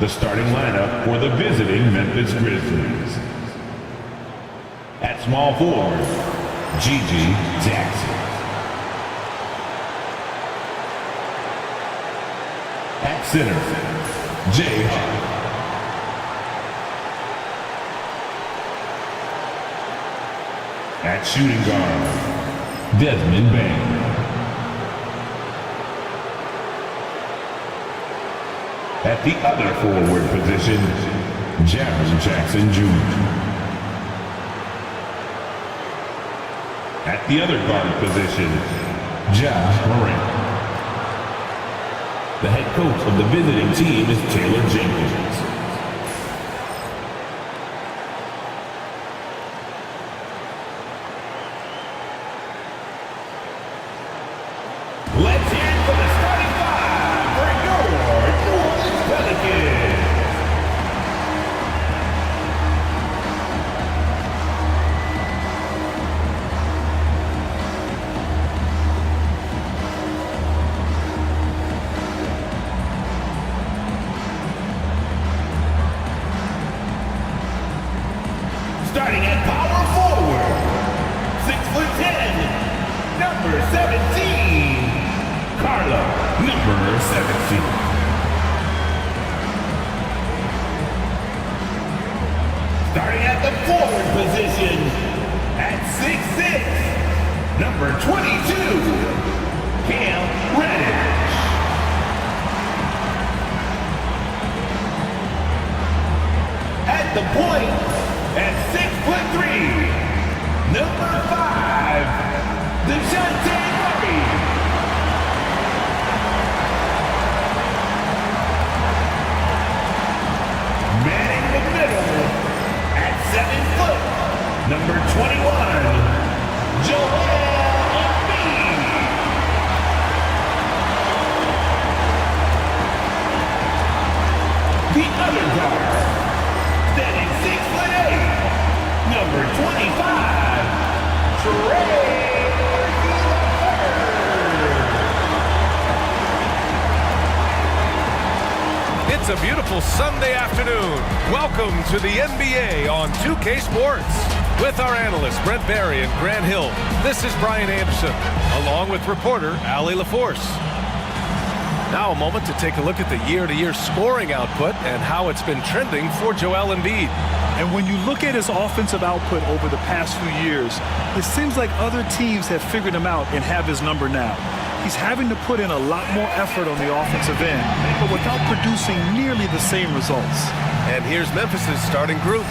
The starting lineup for the visiting Memphis Grizzlies. At small forward, Gigi Jackson. At center, Jay Hart. At shooting guard, Desmond Bain. At the other forward position, Jaren Jackson Jr. At the other guard position, Ja Morant. The head coach of the visiting team is Taylor Jenkins. Let's hear it for the starting five for your New Orleans Pelicans. Starting at power forward, 6'10", number 17, Carlo, number 17. Starting at the forward position, at 6'6", number 22, Cam Reddish. At the point, at 6'3", number 5, Dejounte Murray. Manning the middle, at 7 foot, number 21, Joel Embiid. The other guard, standing 6'8", number 25, Trey. It's a beautiful Sunday afternoon. Welcome to the NBA on 2K Sports. With our analysts Brent Barry and Grant Hill, this is Brian Anderson, along with reporter Allie LaForce. Now a moment to take a look at the year-to-year scoring output and how it's been trending for Joel Embiid. And when you look at his offensive output over the past few years, it seems like other teams have figured him out and have his number now. He's having to put in a lot more effort on the offensive end, but without producing nearly the same results. And here's Memphis's starting group.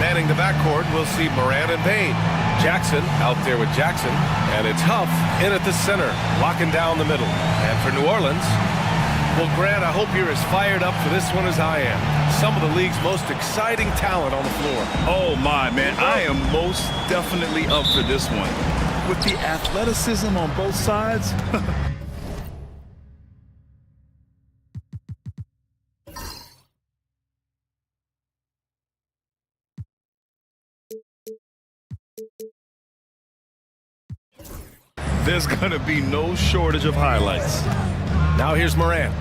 Manning the backcourt, we'll see Morant and Bain. Jackson out there with Jackson, and it's Huff in at the center, locking down the middle. And for New Orleans, well, Grant, I hope you're as fired up for this one as I am. Some of the league's most exciting talent on the floor. Oh, my, man. I am most definitely up for this one. With the athleticism on both sides. There's going to be no shortage of highlights. Now here's Morant.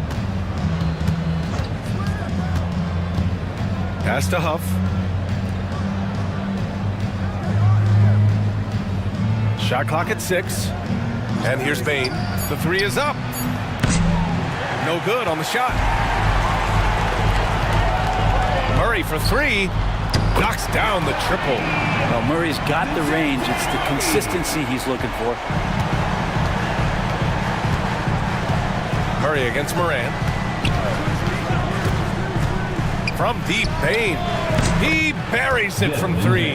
Pass to Huff. Shot clock at 6. And here's Bain. The three is up. No good on the shot. Murray for 3. Knocks down the triple. Well, Murray's got the range. It's the consistency he's looking for. Murray against Morant. From deep, Bain. He buries it from 3.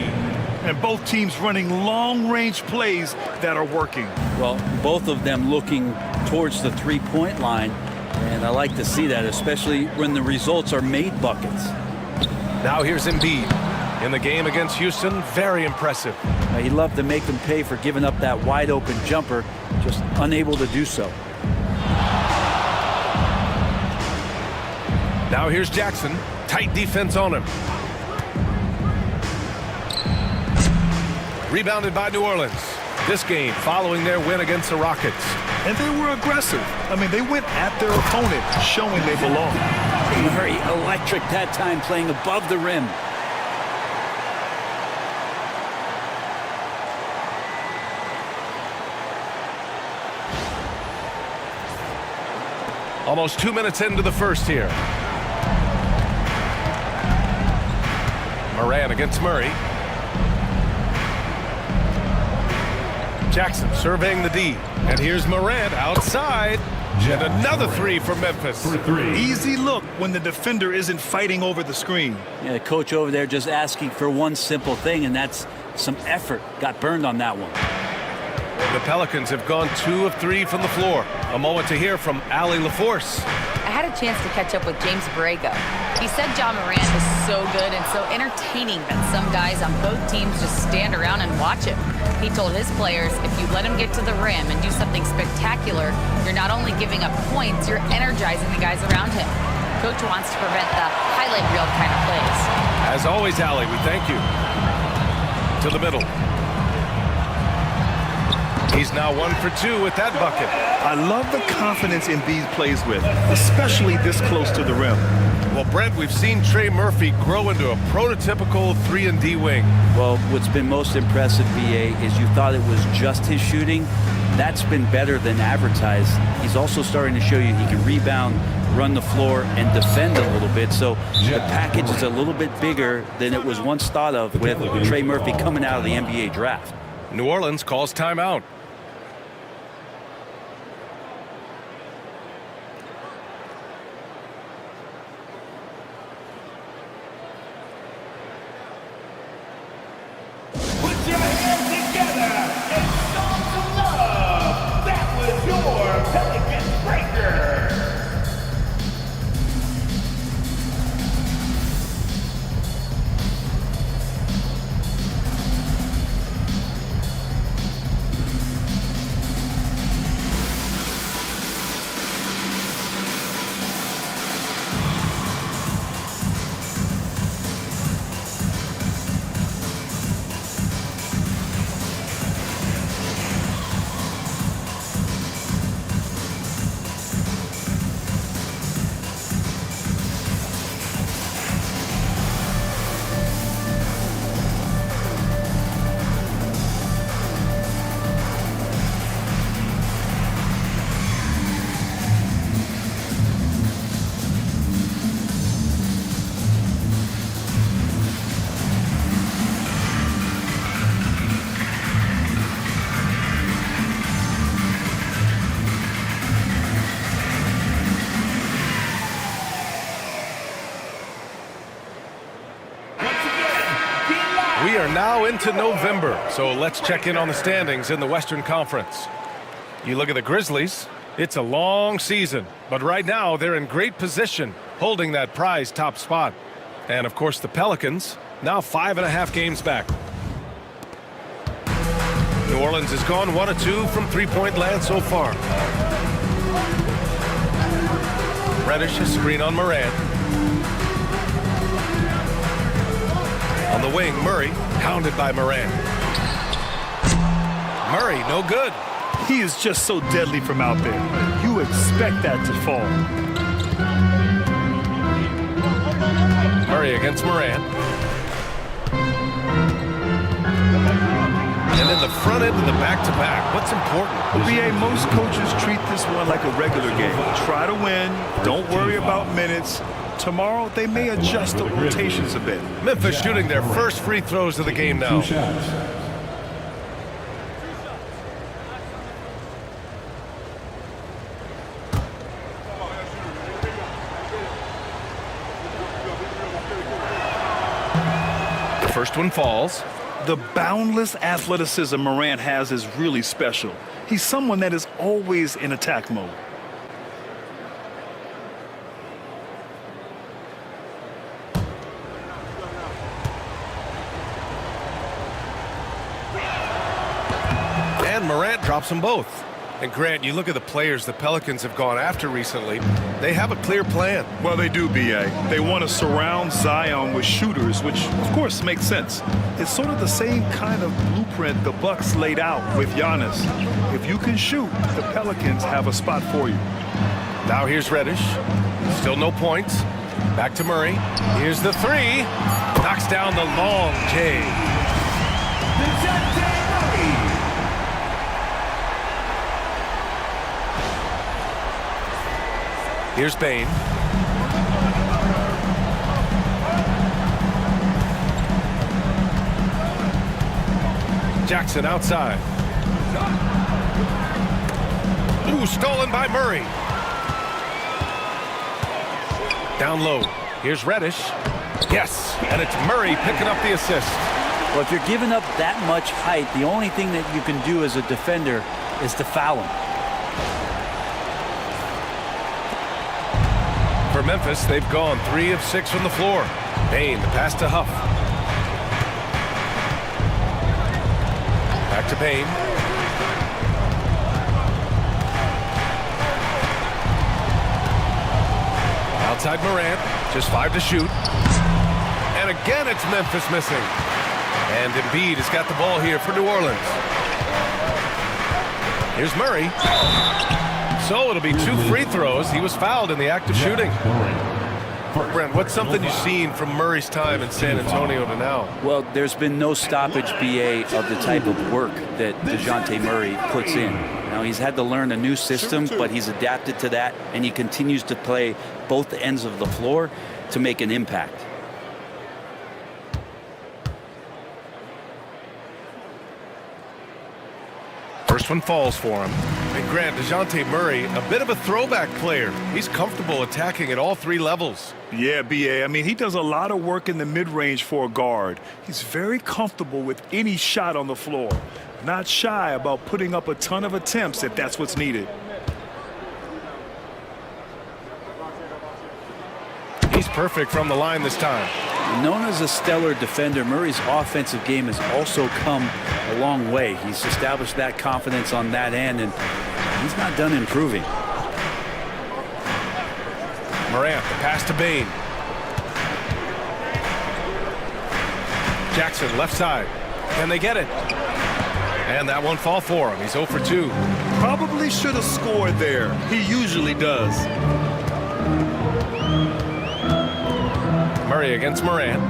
And both teams running long-range plays that are working. Well, both of them looking towards the three-point line. And I like to see that, especially when the results are made buckets. Now here's Embiid. In the game against Houston, very impressive. He'd love to make them pay for giving up that wide-open jumper, just unable to do so. Now here's Jackson. Tight defense on him. Rebounded by New Orleans. This game following their win against the Rockets. And they were aggressive. I mean, they went at their opponent, showing they belong. Murray electric that time, playing above the rim. Almost 2 minutes into the first here. Moran against Murray. Jackson surveying the D. And here's Morant outside. And another three for Memphis. Easy look when the defender isn't fighting over the screen. Yeah, the coach over there just asking for one simple thing, and that's some effort. Got burned on that one. The Pelicans have gone 2 of 3 from the floor. A moment to hear from Allie LaForce. I had a chance to catch up with James Borrego. He said John Morant is so good and so entertaining that some guys on both teams just stand around and watch him. He told his players, if you let him get to the rim and do something spectacular, you're not only giving up points, you're energizing the guys around him. Coach wants to prevent the highlight reel kind of plays. As always, Allie, we thank you. To the middle. He's now 1 for 2 with that bucket. I love the confidence Embiid plays with, especially this close to the rim. Well, Brent, we've seen Trey Murphy grow into a prototypical 3-and-D wing. Well, what's been most impressive, BA, is you thought it was just his shooting. That's been better than advertised. He's also starting to show you he can rebound, run the floor, and defend a little bit. So the package is a little bit bigger than it was once thought of with Trey Murphy coming out of the NBA draft. New Orleans calls timeout. We are now into November, so let's check in on the standings in the Western Conference. You look at the Grizzlies, it's a long season, but right now they're in great position, holding that prized top spot. And of course the Pelicans, now 5.5 games back. New Orleans has gone 1 of 2 from three-point land so far. Reddish, a screen on Morant. On the wing, Murray, hounded by Morant. Murray, no good. He is just so deadly from out there. You expect that to fall. Murray against Morant. And in the front end of the back-to-back, what's important? BA, most coaches treat this one like a regular game. Try to win. Don't worry about minutes. Tomorrow, they may adjust the rotations a bit. Memphis shooting their first free throws of the game now. The first one falls. The boundless athleticism Morant has is really special. He's someone that is always in attack mode. And Morant drops them both. And Grant, you look at the players the Pelicans have gone after recently, they have a clear plan. Well, they do, BA. They want to surround Zion with shooters, which, of course, makes sense. It's sort of the same kind of blueprint the Bucks laid out with Giannis. If you can shoot, the Pelicans have a spot for you. Now here's Reddish. Still no points. Back to Murray. Here's the three. Knocks down the long J. Here's Bain. Jackson outside. Ooh, stolen by Murray. Down low. Here's Reddish. Yes, and it's Murray picking up the assist. Well, if you're giving up that much height, the only thing that you can do as a defender is to foul him. For Memphis, they've gone 3 of 6 from the floor. Bain, the pass to Huff. Back to Bain. Outside Morant, just 5 to shoot. And again, it's Memphis missing. And Embiid has got the ball here for New Orleans. Here's Murray. So it'll be 2 free throws. He was fouled in the act of shooting. Brent, what's something you've seen from Murray's time in San Antonio to now? Well, there's been no stoppage, BA, of the type of work that DeJounte Murray puts in. Now, he's had to learn a new system, but he's adapted to that, and he continues to play both ends of the floor to make an impact. First one falls for him. And Grant, DeJounte Murray, a bit of a throwback player. He's comfortable attacking at all 3 levels. Yeah, BA. I mean, he does a lot of work in the mid-range for a guard. He's very comfortable with any shot on the floor. Not shy about putting up a ton of attempts if that's what's needed. He's perfect from the line this time. Known as a stellar defender, Murray's offensive game has also come a long way. He's established that confidence on that end, and he's not done improving. Morant, the pass to Bain. Jackson, left side. Can they get it? And that won't fall for him. He's 0 for 2. Probably should have scored there. He usually does. Murray against Morant.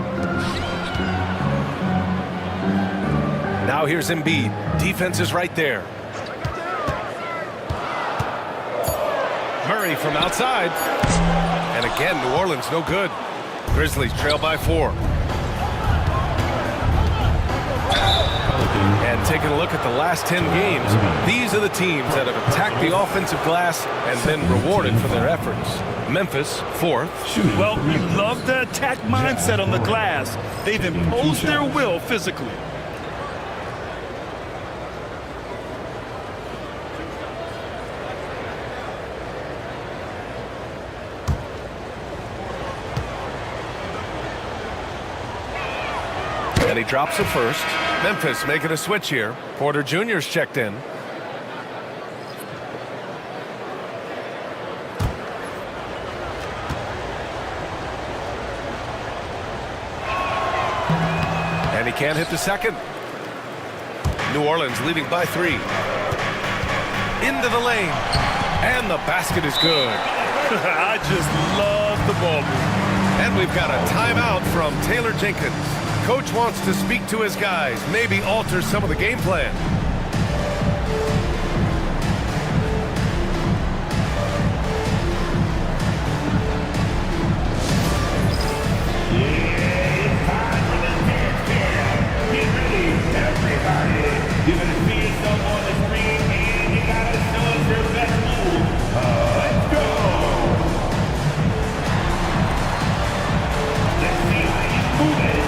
Now here's Embiid. Defense is right there. Murray from outside. And again, New Orleans no good. Grizzlies trail by 4. And taking a look at the last 10 games, these are the teams that have attacked the offensive glass and been rewarded for their efforts. Memphis, 4th. Well, you love the attack mindset on the glass. They've imposed their will physically. And he drops it first. Memphis making a switch here. Porter Jr.'s checked in. And he can't hit the second. New Orleans leading by 3. Into the lane. And the basket is good. I just love the ball move. And we've got a timeout from Taylor Jenkins. Coach wants to speak to his guys, maybe alter some of the game plan. You're going to see yourself on the screen, and you got to show us your best move. Let's go! Let's see how you move it.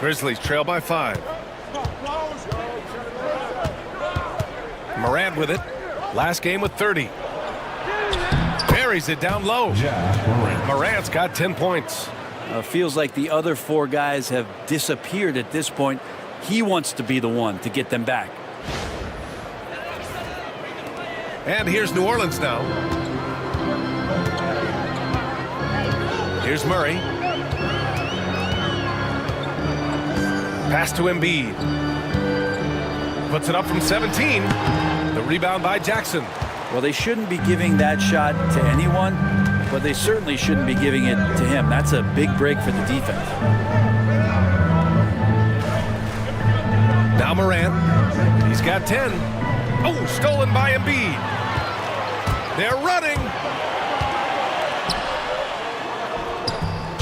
Grizzlies trail by 5. Morant with it. Last game with 30. Buries it down low. Morant's got 10 points. Feels like the other 4 guys have disappeared at this point. He wants to be the one to get them back. And here's New Orleans now. Here's Murray. Pass to Embiid. Puts it up from 17. The rebound by Jackson. Well, they shouldn't be giving that shot to anyone, but they certainly shouldn't be giving it to him. That's a big break for the defense. Now Morant. He's got 10. Oh, stolen by Embiid. They're running.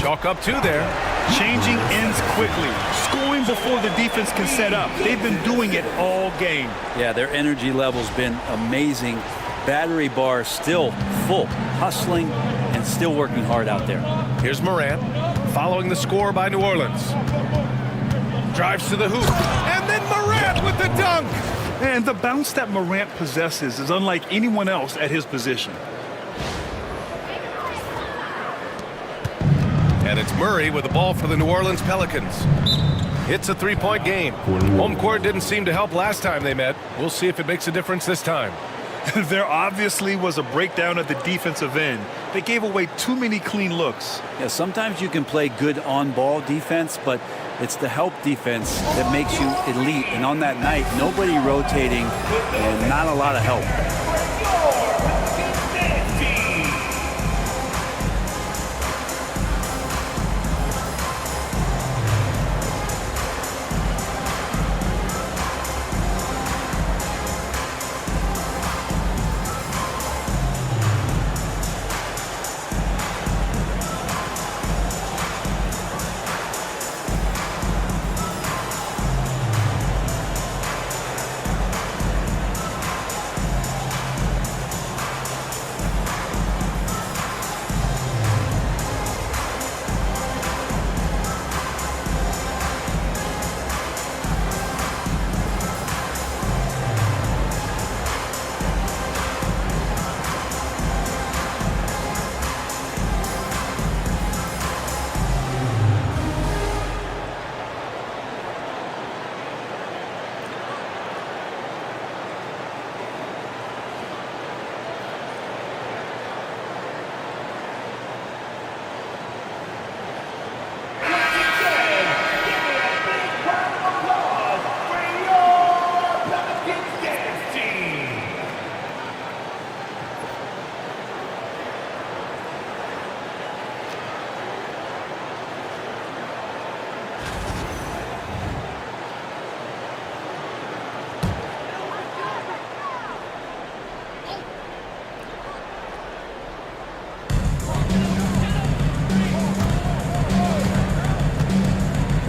Chalk up 2 there. Changing ends quickly, scoring before the defense can set up. They've been doing it all game. Yeah, their energy level's been amazing. Battery bar still full, hustling and still working hard out there. Here's Morant, following the score by New Orleans. Drives to the hoop, and then Morant with the dunk. And the bounce that Morant possesses is unlike anyone else at his position. And it's Murray with the ball for the New Orleans Pelicans. It's a 3-point game. Home court didn't seem to help last time they met. We'll see if it makes a difference this time. There obviously was a breakdown at the defensive end. They gave away too many clean looks. Yeah, sometimes you can play good on-ball defense, but it's the help defense that makes you elite. And on that night, nobody rotating and not a lot of help.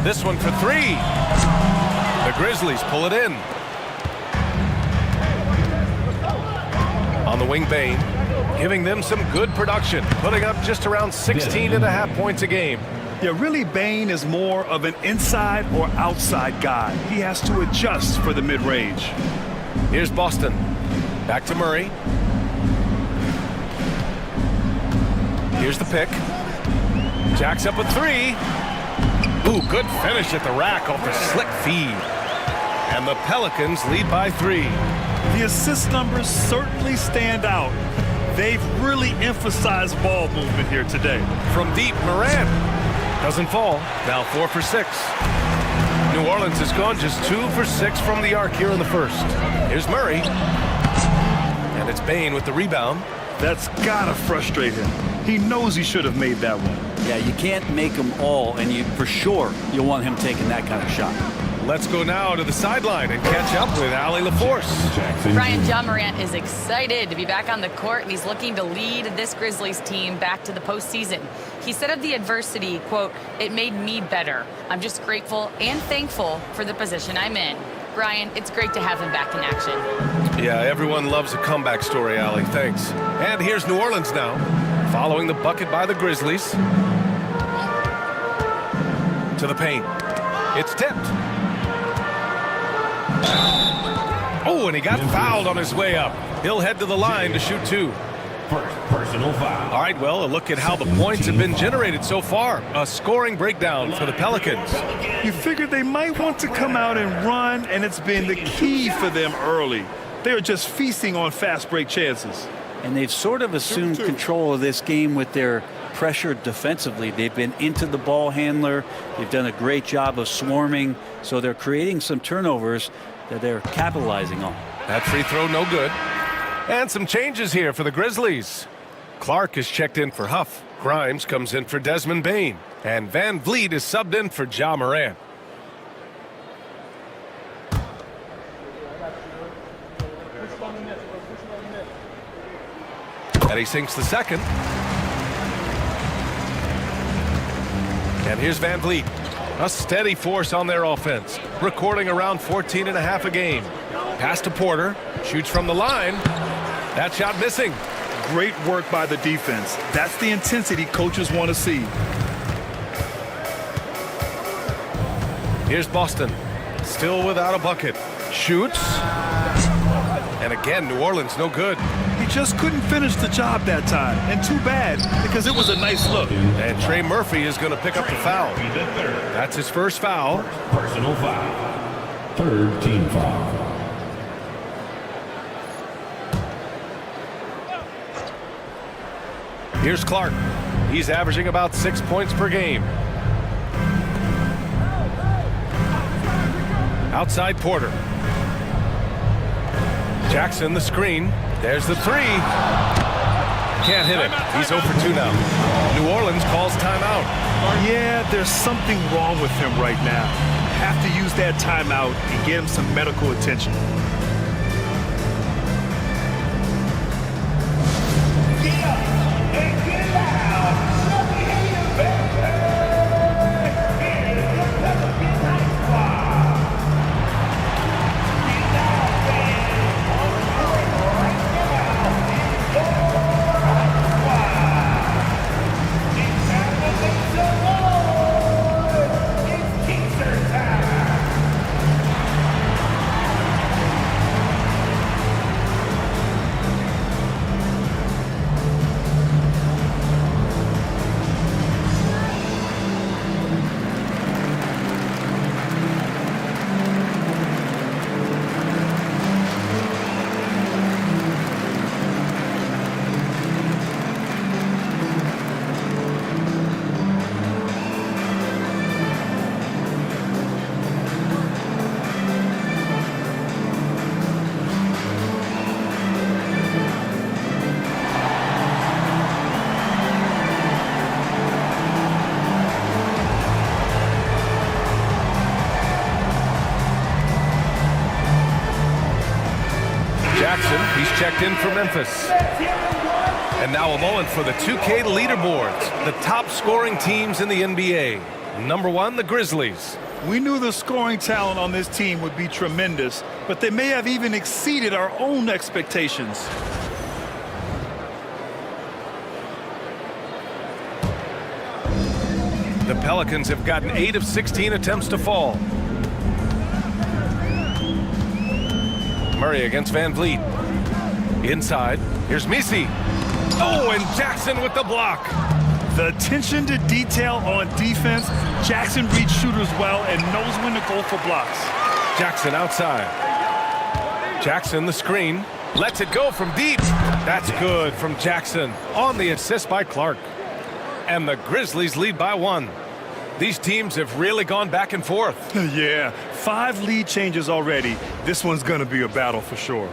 This one for 3. The Grizzlies pull it in. On the wing, Bane, giving them some good production, putting up just around 16.5 points a game. Yeah, really, Bane is more of an inside or outside guy. He has to adjust for the mid-range. Here's Boston. Back to Murray. Here's the pick. Jacks up a 3. Ooh, good finish at the rack off the slick feed. And the Pelicans lead by 3. The assist numbers certainly stand out. They've really emphasized ball movement here today. From deep, Morant doesn't fall. Now 4 for 6. New Orleans has gone just 2 for 6 from the arc here in the first. Here's Murray. And it's Bane with the rebound. That's gotta frustrate him. He knows he should have made that one. Yeah, you can't make them all, and for sure you'll want him taking that kind of shot. Let's go now to the sideline and catch up with Allie LaForce. Brian, John Morant is excited to be back on the court, and he's looking to lead this Grizzlies team back to the postseason. He said of the adversity, quote, "It made me better. I'm just grateful and thankful for the position I'm in." Brian, it's great to have him back in action. Yeah, everyone loves a comeback story, Allie. Thanks. And here's New Orleans now, following the bucket by the Grizzlies. To the paint. It's tipped. Oh, and he got fouled on his way up. He'll head to the line to shoot 2. First personal foul. All right, well, a look at how the points have been generated so far. A scoring breakdown for the Pelicans. You figured they might want to come out and run, and it's been the key for them early. They're just feasting on fast break chances. And they've sort of assumed control of this game with their pressure defensively. They've been into the ball handler. They've done a great job of swarming. So they're creating some turnovers that they're capitalizing on. That free throw no good. And some changes here for the Grizzlies. Clark is checked in for Huff. Grimes comes in for Desmond Bane. And Van Vliet is subbed in for Ja Morant. And he sinks the second. And here's Van Vliet. A steady force on their offense. Recording around 14.5 a game. Pass to Porter. Shoots from the line. That shot missing. Great work by the defense. That's the intensity coaches want to see. Here's Boston. Still without a bucket. Shoots. And again, New Orleans no good. He just couldn't finish the job that time. And too bad, because it was a nice look. And Trey Murphy is going to pick up the foul. That's his first foul. Personal foul. Third team foul. Here's Clark. He's averaging about 6 points per game. Outside Porter. Jackson the screen. There's the 3. Can't hit it. He's 0 for 2 now. New Orleans calls timeout. Yeah, there's something wrong with him right now. Have to use that timeout and get him some medical attention. He's checked in for Memphis. And now a moment for the 2K leaderboards. The top scoring teams in the NBA. Number 1, the Grizzlies. We knew the scoring talent on this team would be tremendous, but they may have even exceeded our own expectations. The Pelicans have gotten 8 of 16 attempts to fall. Murray against Van Vliet. Inside, here's Misi. Oh, and Jackson with the block. The attention to detail on defense. Jackson reads shooters well and knows when to go for blocks. Jackson outside. Jackson the screen. Lets it go from deep. That's good from Jackson on the assist by Clark. And the Grizzlies lead by 1. These teams have really gone back and forth. Yeah, 5 lead changes already. This one's going to be a battle for sure.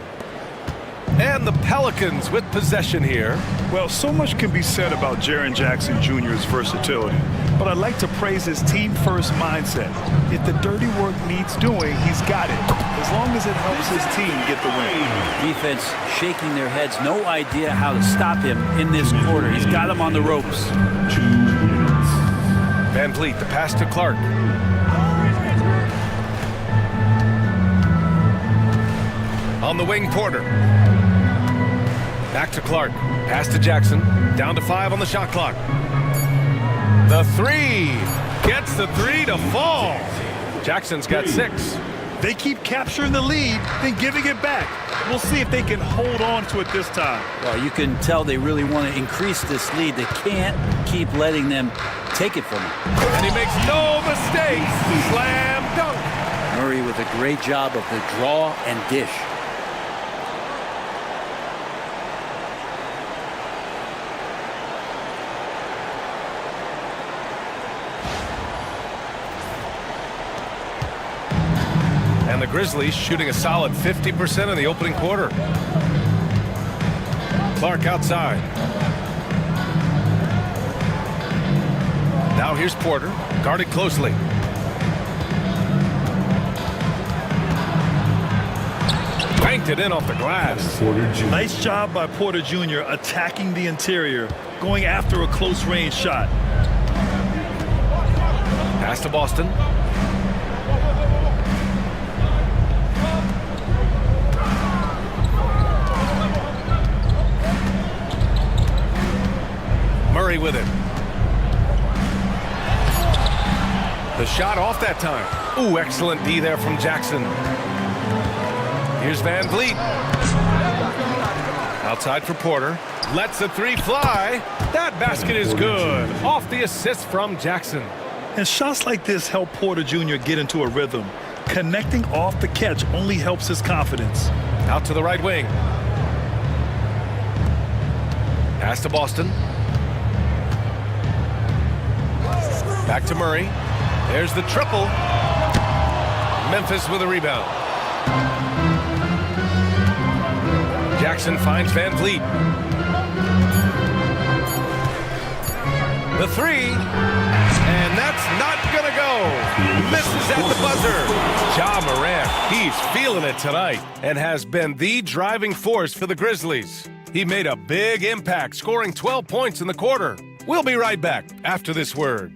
And the Pelicans with possession here. Well, so much can be said about Jaren Jackson Jr.'s versatility, but I'd like to praise his team-first mindset. If the dirty work needs doing, he's got it, as long as it helps his team get the win. Defense shaking their heads, no idea how to stop him in this quarter. He's got him on the ropes. 2 minutes. Van Vliet, the pass to Clark. On the wing, Porter. Back to Clark. Pass to Jackson. Down to 5 on the shot clock. The 3. Gets the 3 to fall. Jackson's got 6. They keep capturing the lead, then giving it back. We'll see if they can hold on to it this time. Well, you can tell they really want to increase this lead. They can't keep letting them take it from them. And he makes no mistakes. Slam dunk. Murray with a great job of the draw and dish. And the Grizzlies shooting a solid 50% in the opening quarter. Clark outside. Now here's Porter, guarded closely. Banked it in off the glass. Nice job by Porter Jr. attacking the interior, going after a close-range shot. Pass to Boston. Murray with it. The shot off that time. Ooh, excellent D there from Jackson. Here's Van Vliet. Outside for Porter. Lets the 3 fly. That basket is good. Off the assist from Jackson. And shots like this help Porter Jr. get into a rhythm. Connecting off the catch only helps his confidence. Out to the right wing. Pass to Boston. Back to Murray. There's the triple. Memphis with a rebound. Jackson finds Van Vliet. The 3. And that's not going to go. Misses at the buzzer. Ja Morant, he's feeling it tonight and has been the driving force for the Grizzlies. He made a big impact, scoring 12 points in the quarter. We'll be right back after this word.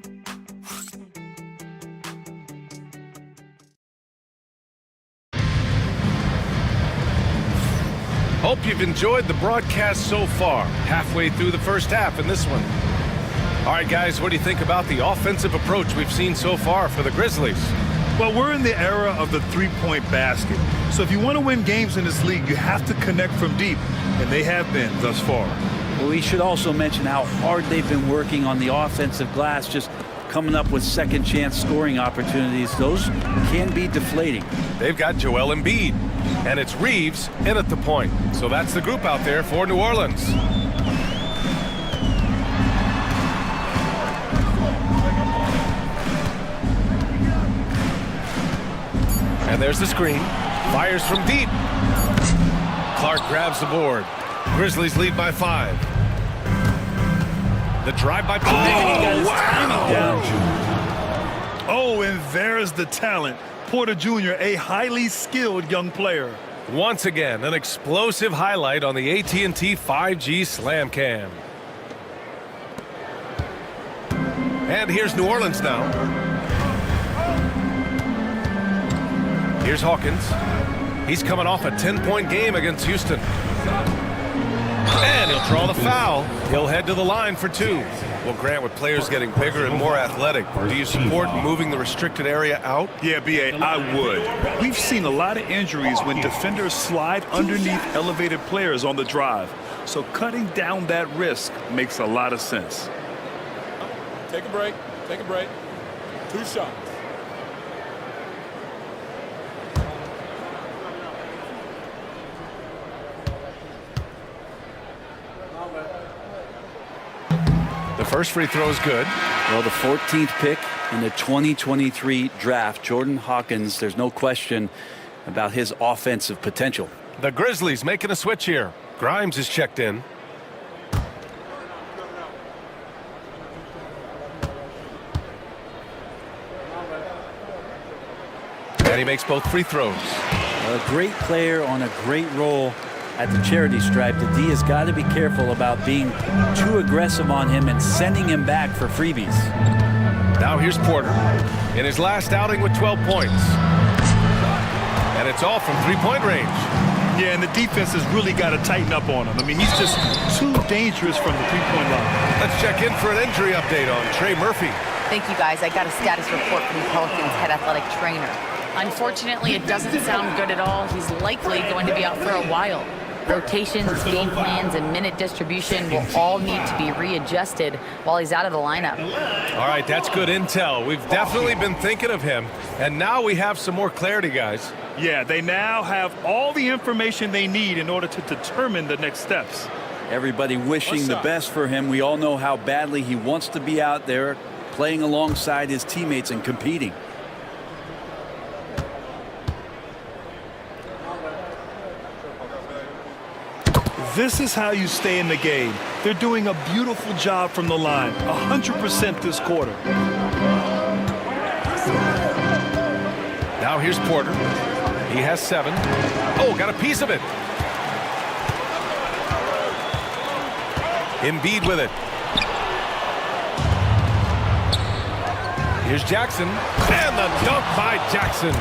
Hope you've enjoyed the broadcast so far. Halfway through the first half in this one. All right, guys, what do you think about the offensive approach we've seen so far for the Grizzlies? Well, we're in the era of the three-point basket. So if you want to win games in this league, you have to connect from deep, and they have been thus far. Well, we should also mention how hard they've been working on the offensive glass, just coming up with second chance scoring opportunities. Those can be deflating. They've got Joel Embiid, and it's Reeves in at the point. So that's the group out there for New Orleans. And there's the screen. Fires from deep. Clark grabs the board. Grizzlies lead by 5. The drive by Porter. Oh, wow. Oh, and there's the talent. Porter Jr., a highly skilled young player. Once again, an explosive highlight on the AT&T 5G Slam Cam. And here's New Orleans now. Here's Hawkins. He's coming off a 10-point game against Houston. And he'll draw the foul. He'll head to the line for 2. Well, Grant, with players getting bigger and more athletic, do you support moving the restricted area out? Yeah, B.A., I would. We've seen a lot of injuries when defenders slide underneath elevated players on the drive. So cutting down that risk makes a lot of sense. Take a break. Take a break. 2 shots. The first free throw is good. Well, the 14th pick in the 2023 draft, Jordan Hawkins, there's no question about his offensive potential. The Grizzlies making a switch here. Grimes is checked in. And he makes both free throws. A great player on a great role at the charity stripe. The D has got to be careful about being too aggressive on him and sending him back for freebies. Now here's Porter in his last outing with 12 points. And it's all from three-point range. Yeah, and the defense has really got to tighten up on him. I mean, he's just too dangerous from the three-point line. Let's check in for an injury update on Trey Murphy. Thank you, guys. I got a status report from the Pelicans head athletic trainer. Unfortunately, it doesn't sound good at all. He's likely going to be out for a while. Rotations, game plans, and minute distribution will all need to be readjusted while he's out of the lineup. All right, that's good intel. We've definitely been thinking of him, and now we have some more clarity, guys. Yeah, they now have all the information they need in order to determine the next steps. Everybody wishing the best for him. We all know how badly he wants to be out there playing alongside his teammates and competing. This is how you stay in the game. They're doing a beautiful job from the line, 100% this quarter. Now here's Porter. He has 7. Oh, got a piece of it. Embiid with it. Here's Jackson. And the dunk by Jackson.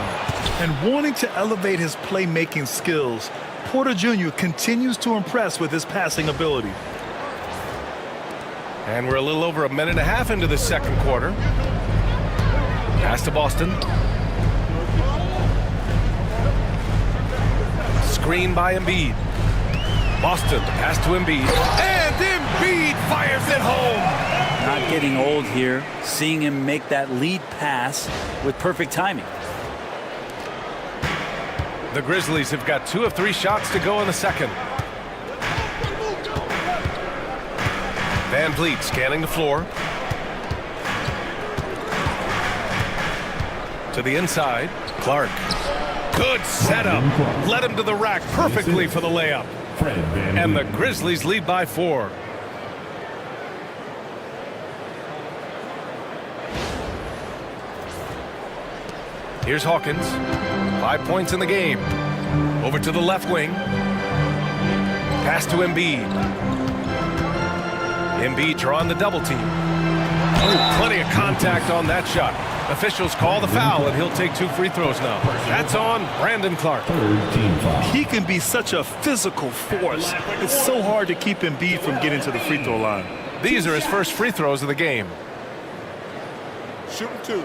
And wanting to elevate his playmaking skills, Porter Jr. continues to impress with his passing ability. And we're a little over a minute and a half into the second quarter. Pass to Boston. Screen by Embiid. Boston, pass to Embiid. And Embiid fires it home. Not getting old here. Seeing him make that lead pass with perfect timing. The Grizzlies have got 2 of 3 shots to go in the second. Van Vliet scanning the floor. To the inside. Clark. Good setup. Led him to the rack perfectly for the layup. And the Grizzlies lead by 4. Here's Hawkins. 5 points in the game. Over to the left wing. Pass to Embiid. Embiid drawing the double team. Oh, plenty of contact on that shot. Officials call the foul, and he'll take 2 free throws now. That's on Brandon Clark. He can be such a physical force. It's so hard to keep Embiid from getting to the free throw line. These are his first free throws of the game. Shooting 2.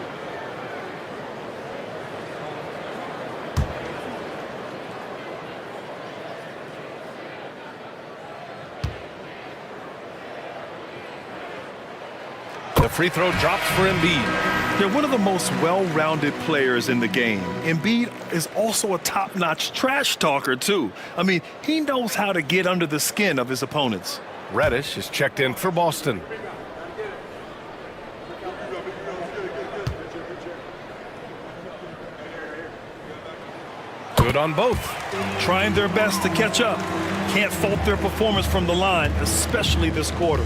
The free throw drops for Embiid. They're one of the most well-rounded players in the game. Embiid is also a top-notch trash talker, too. I mean, he knows how to get under the skin of his opponents. Reddish is checked in for Boston. Good on both. Trying their best to catch up. Can't fault their performance from the line, especially this quarter.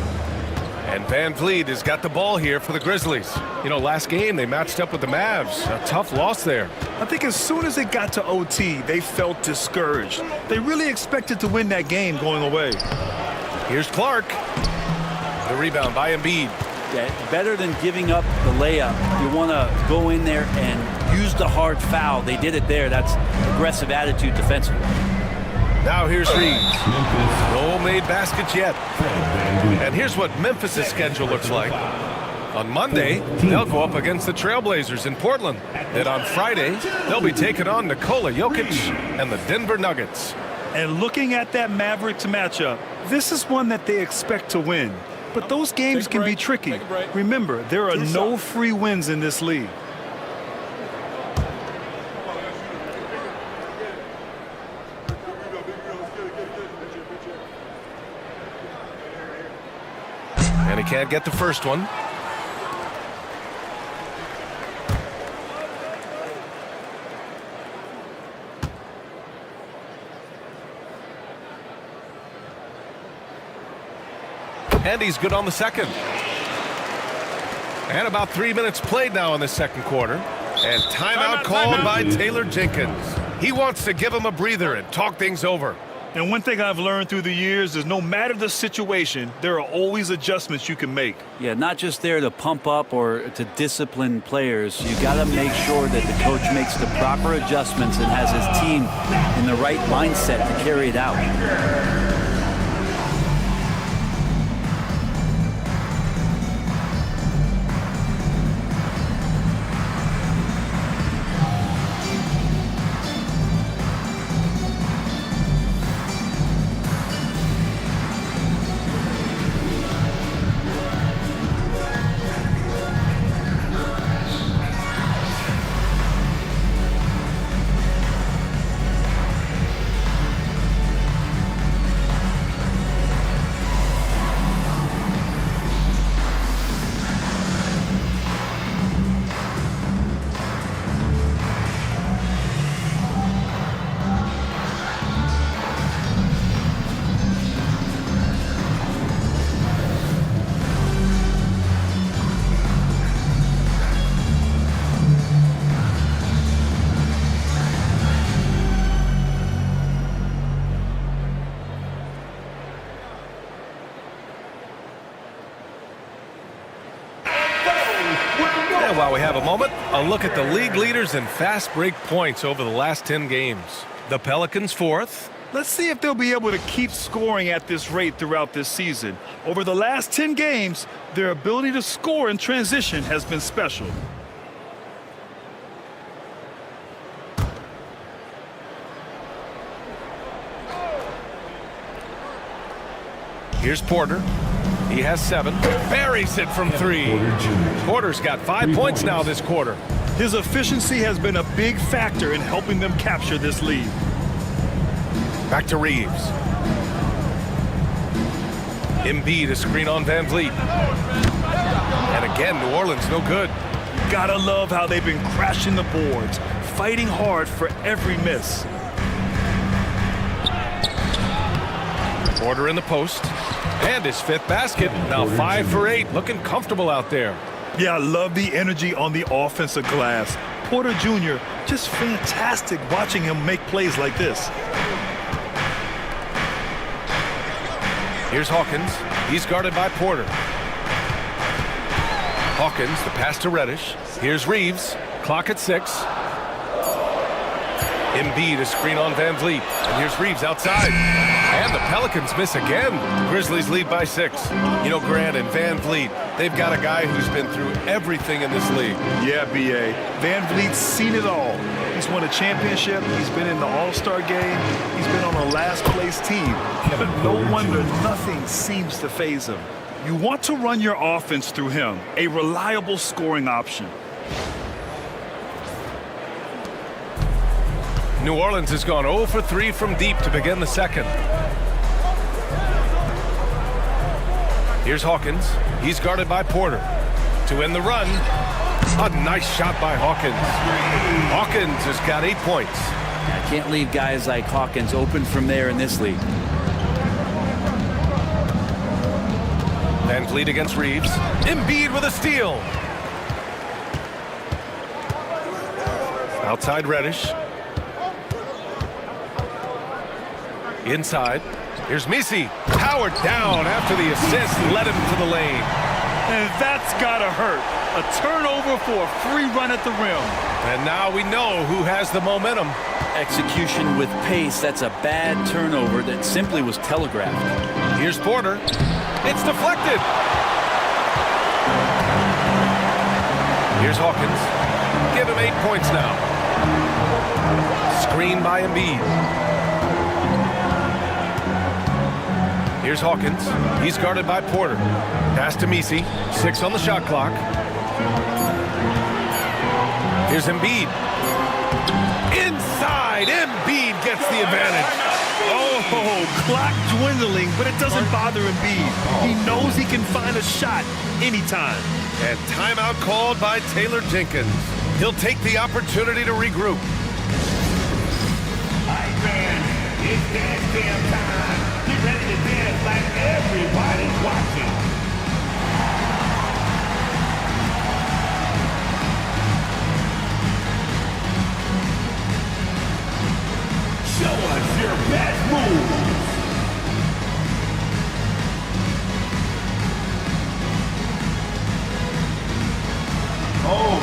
And Van Vliet has got the ball here for the Grizzlies. You know, last game they matched up with the Mavs. A tough loss there. I think as soon as it got to OT, they felt discouraged. They really expected to win that game going away. Here's Clark. The rebound by Embiid. Yeah, better than giving up the layup. You want to go in there and use the hard foul. They did it there. That's aggressive attitude defensively. Now here's Reeves. No made baskets yet. And here's what Memphis' schedule looks like. On Monday, they'll go up against the Trailblazers in Portland. Then on Friday, they'll be taking on Nikola Jokic and the Denver Nuggets. And looking at that Mavericks matchup, this is one that they expect to win. But those games can be tricky. Remember, there are no free wins in this league. And he can't get the first one. And he's good on the second. And about 3 minutes played now in the second quarter. And timeout called by Taylor Jenkins. He wants to give him a breather and talk things over. And one thing I've learned through the years is no matter the situation, there are always adjustments you can make. Yeah, not just there to pump up or to discipline players. You got to make sure that the coach makes the proper adjustments and has his team in the right mindset to carry it out. While we have a moment, a look at the league leaders in fast break points over the last 10 games. The Pelicans 4th. Let's see if they'll be able to keep scoring at this rate throughout this season. Over the last 10 games, their ability to score in transition has been special. Here's Porter. He has 7. Buries it from 3. Porter's got 5 points now this quarter. His efficiency has been a big factor in helping them capture this lead. Back to Reeves. Embiid a screen on Van Vliet. And again, New Orleans no good. Gotta love how they've been crashing the boards, fighting hard for every miss. Porter in the post. And his 5th basket. Now 5 for 8. Looking comfortable out there. Yeah, I love the energy on the offensive glass. Porter Jr., just fantastic watching him make plays like this. Here's Hawkins. He's guarded by Porter. Hawkins, the pass to Reddish. Here's Reeves. Clock at 6. Embiid a screen on Van Vliet. And here's Reeves outside. And the Pelicans miss again. Grizzlies lead by 6. You know, Grant and Van Vliet, they've got a guy who's been through everything in this league. Yeah, B.A. Van Vliet's seen it all. He's won a championship. He's been in the All-Star game. He's been on a last-place team. But no wonder nothing seems to faze him. You want to run your offense through him, a reliable scoring option. New Orleans has gone 0 for 3 from deep to begin the second. Here's Hawkins. He's guarded by Porter. To end the run, a nice shot by Hawkins. Hawkins has got 8 points. I can't leave guys like Hawkins open from there in this league. Van Vliet against Reeves. Embiid with a steal. Outside Reddish. Inside. Here's Misi. Powered down after the assist led him to the lane. And that's gotta hurt. A turnover for a free run at the rim. And now we know who has the momentum. Execution with pace. That's a bad turnover that simply was telegraphed. Here's Porter. It's deflected. Here's Hawkins. Give him 8 points now. Screen by Embiid. Here's Hawkins. He's guarded by Porter. Pass to Misi. 6 on the shot clock. Here's Embiid. Inside. Embiid gets the advantage. Oh, clock dwindling, but it doesn't bother Embiid. He knows he can find a shot anytime. And timeout called by Taylor Jenkins. He'll take the opportunity to regroup. All right, man. It's dance jam time. Get ready to dance like everybody's watching. Show us your best moves. Oh,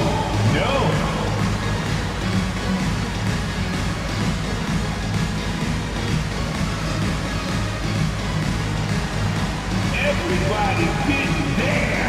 no. Everybody getting down.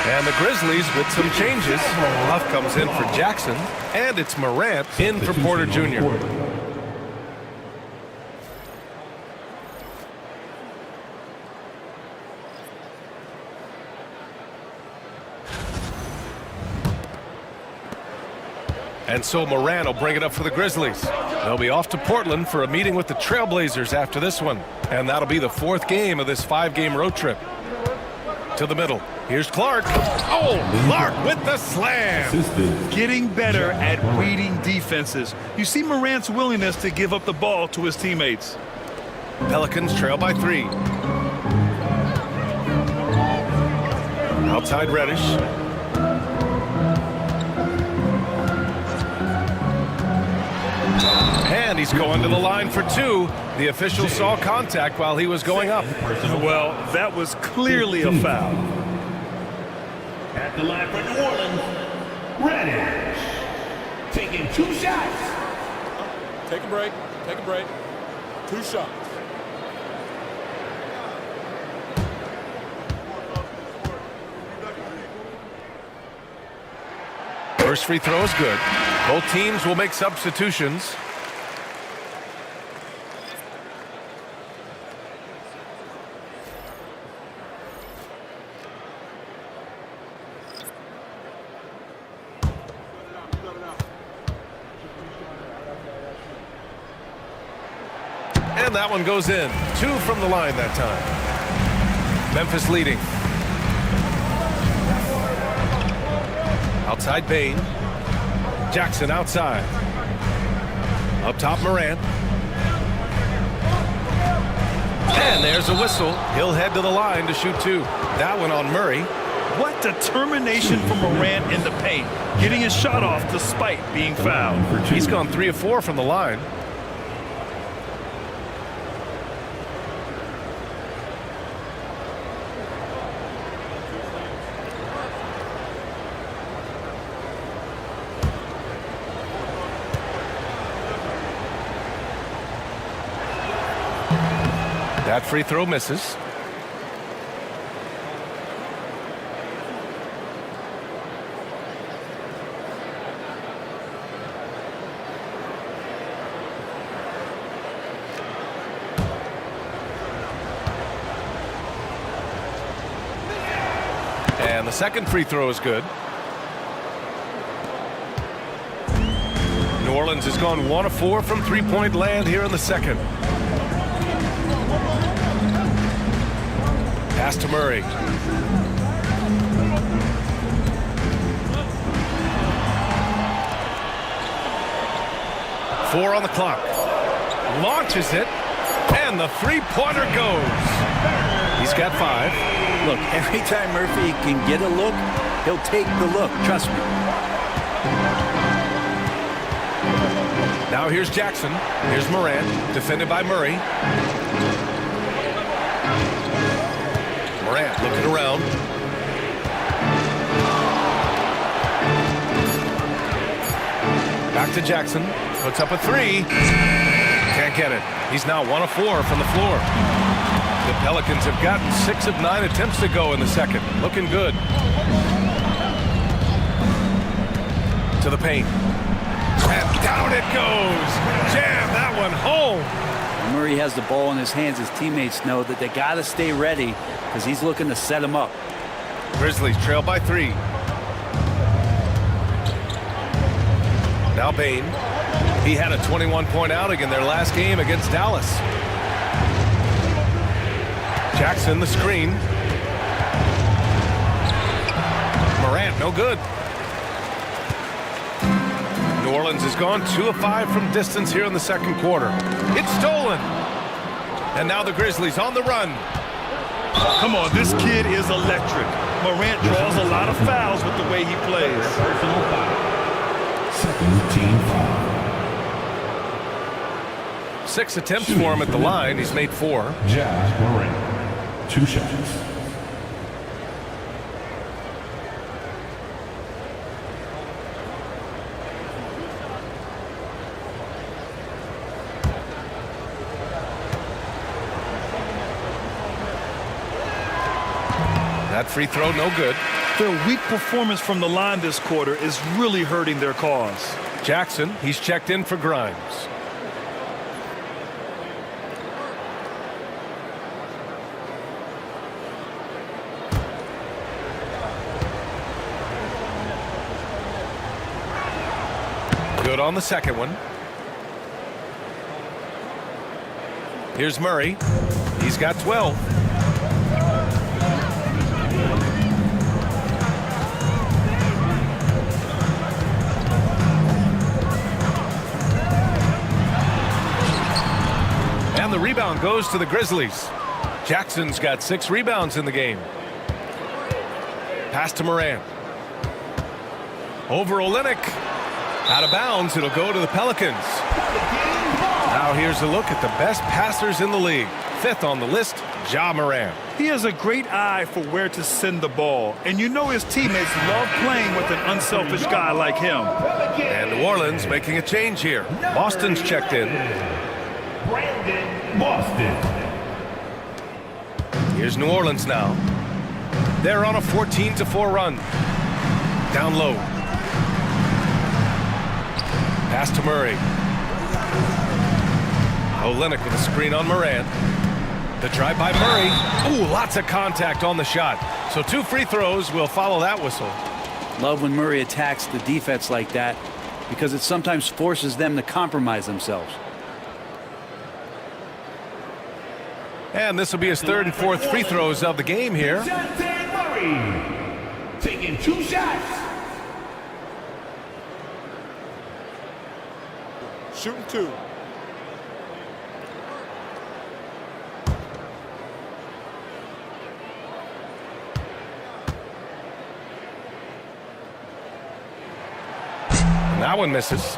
And the Grizzlies with some changes. Huff comes in for Jackson, and it's Morant in for Porter Jr. And so Morant will bring it up for the Grizzlies. They'll be off to Portland for a meeting with the Trailblazers after this one. And that'll be the 4th game of this 5-game road trip. To the middle. Here's Clark. Oh, Clark with the slam. Assisted. Getting better at reading defenses. You see Morant's willingness to give up the ball to his teammates. Pelicans trail by 3. Outside Reddish. And he's going to the line for 2. The official saw contact while he was going up. Well, that was clearly a foul. At the line for New Orleans, Reddish. Taking 2 shots. Take a break. Take a break. 2 shots. First free throw is good. Both teams will make substitutions. And that one goes in. 2 from the line that time. Memphis leading. Outside Bain. Jackson outside. Up top Morant. And there's a whistle. He'll head to the line to shoot 2. That one on Murray. What determination from Morant in the paint. Getting his shot off despite being fouled. He's gone 3 of 4 from the line. That free throw misses. And the second free throw is good. New Orleans has gone 1 of 4 from three-point land here in the second. Pass to Murray. Four on the clock. Launches it, and the three-pointer goes. He's got 5. Look, every time Murphy can get a look, he'll take the look. Trust me. Now here's Jackson. Here's Morant, defended by Murray. Morant looking around. Back to Jackson. Puts up a 3. Can't get it. He's now 1 of 4 from the floor. The Pelicans have gotten 6 of 9 attempts to go in the second. Looking good. To the paint. And down it goes. Jam that one home. When Murray has the ball in his hands, his teammates know that they got to stay ready because he's looking to set him up. Grizzlies trail by 3. Now Bain. He had a 21-point outing in their last game against Dallas. Jackson the screen. Morant no good. New Orleans has gone 2 of 5 from distance here in the second quarter. It's stolen. And now the Grizzlies on the run. Come on, this kid is electric. Morant draws a lot of fouls with the way he plays. Personal foul. Second team foul. 6 attempts for him at the line. He's made 4. Ja Morant. 2 shots. That free throw no good. Their weak performance from the line this quarter is really hurting their cause. Jackson, he's checked in for Grimes. Good on the second one. Here's Murray. He's got 12. And the rebound goes to the Grizzlies. Jackson's got 6 rebounds in the game. Pass to Morant. Over Olynyk. Out of bounds. It'll go to the Pelicans. Now here's a look at the best passers in the league. 5th on the list, Ja Morant. He has a great eye for where to send the ball, and you know his teammates love playing with an unselfish guy like him. And New Orleans making a change here. Boston's checked in. Brandon Boston. Here's New Orleans now. They're on a 14-4 run. Down low. Pass to Murray. Olynyk with a screen on Morant. The drive by Murray. Ooh, lots of contact on the shot. So 2 free throws will follow that whistle. Love when Murray attacks the defense like that because it sometimes forces them to compromise themselves. And this will be his 3rd and 4th free throws of the game here. Murray taking 2 shots. Shooting 2. That one misses.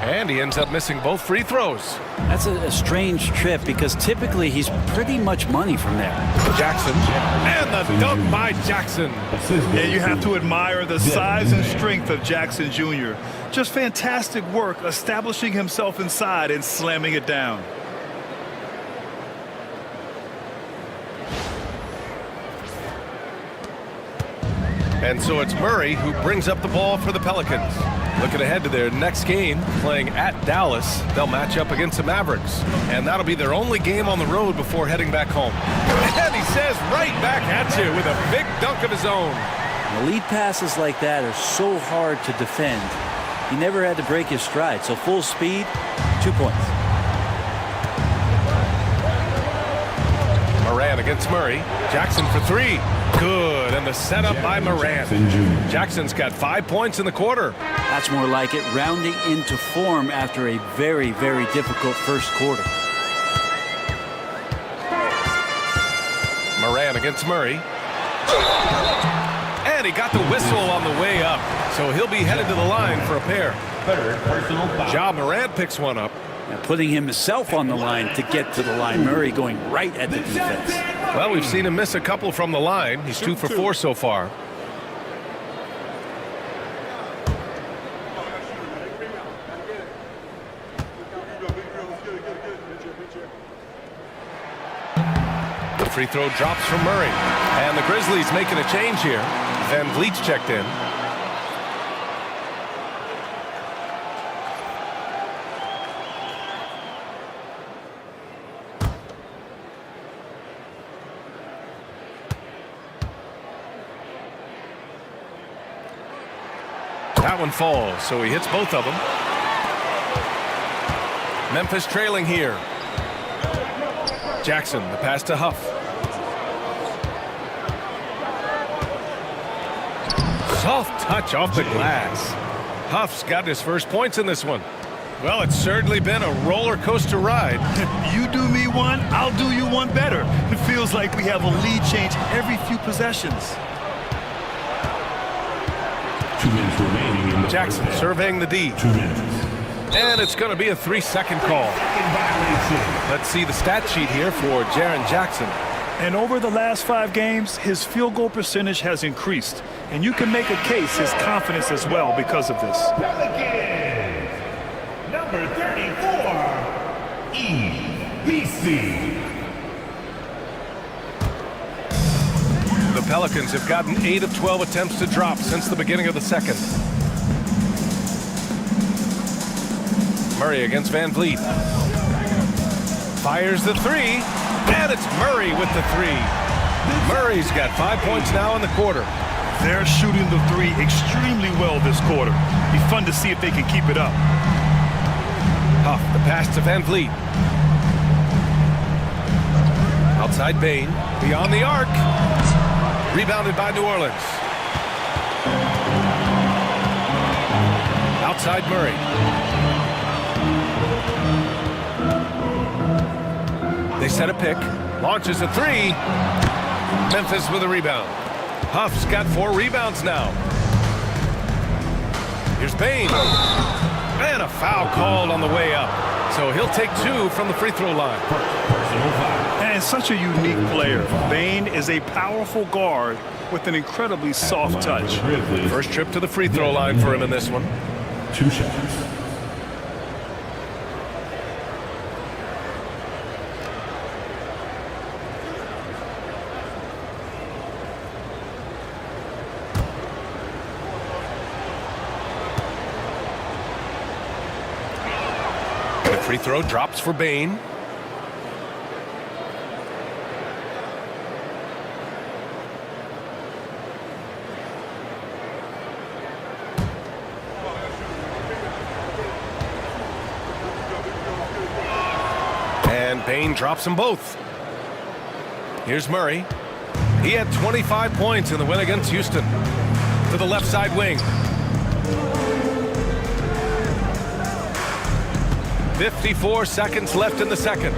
And he ends up missing both free throws. That's a strange trip because typically he's pretty much money from there. Jackson. And the dunk by Jackson. Yeah, you have to admire the size and strength of Jackson Jr. Just fantastic work establishing himself inside and slamming it down. And so it's Murray who brings up the ball for the Pelicans. Looking ahead to their next game, playing at Dallas. They'll match up against the Mavericks. And that'll be their only game on the road before heading back home. And he says right back at you with a big dunk of his own. The lead passes like that are so hard to defend. He never had to break his stride. So full speed, 2 points. Morant against Murray. Jackson for 3. Good. And the setup by Morant. Jackson's got 5 points in the quarter. That's more like it, rounding into form after a very, very difficult first quarter. Morant against Murray. And he got the whistle on the way up. So he'll be headed to the line for a pair. 3rd personal foul. Ja Morant picks one up. Now putting himself on the line to get to the line. Murray going right at the defense. Well, we've seen him miss a couple from the line. He's 2 for 4 so far. The free throw drops from Murray. And the Grizzlies making a change here. Van Vliet's checked in. That one falls, so he hits both of them. Memphis trailing here. Jackson, the pass to Huff. Soft touch off the glass. Huff's got his first points in this one. Well, it's certainly been a roller coaster ride. You do me one, I'll do you one better. It feels like we have a lead change every few possessions. 2 minutes remaining in the Jackson first half. surveying the D. 2 minutes. And it's going to be a 3-second call. Let's see the stat sheet here for Jaren Jackson. And over the last 5 games, his field goal percentage has increased. And you can make a case his confidence as well because of this. Pelicans, number 34, EBC. The Pelicans have gotten 8 of 12 attempts to drop since the beginning of the second. Murray against Van Vliet. Fires the 3, and it's Murray with the 3. Murray's got 5 points now in the quarter. They're shooting the 3 extremely well this quarter. Be fun to see if they can keep it up. Huff, the pass to Van Vliet. Outside Bain, beyond the arc. Rebounded by New Orleans. Outside Murray. They set a pick. Launches a three. Memphis with a rebound. Huff's got 4 rebounds now. Here's Bain. And a foul called on the way up. So he'll take 2 from the free throw line. And such a unique player. Bain is a powerful guard with an incredibly soft touch. First trip to the free throw line for him in this one. 2 shots. The free throw drops for Bain. And Bain drops them both. Here's Murray. He had 25 points in the win against Houston. To the left side wing. 54 seconds left in the second.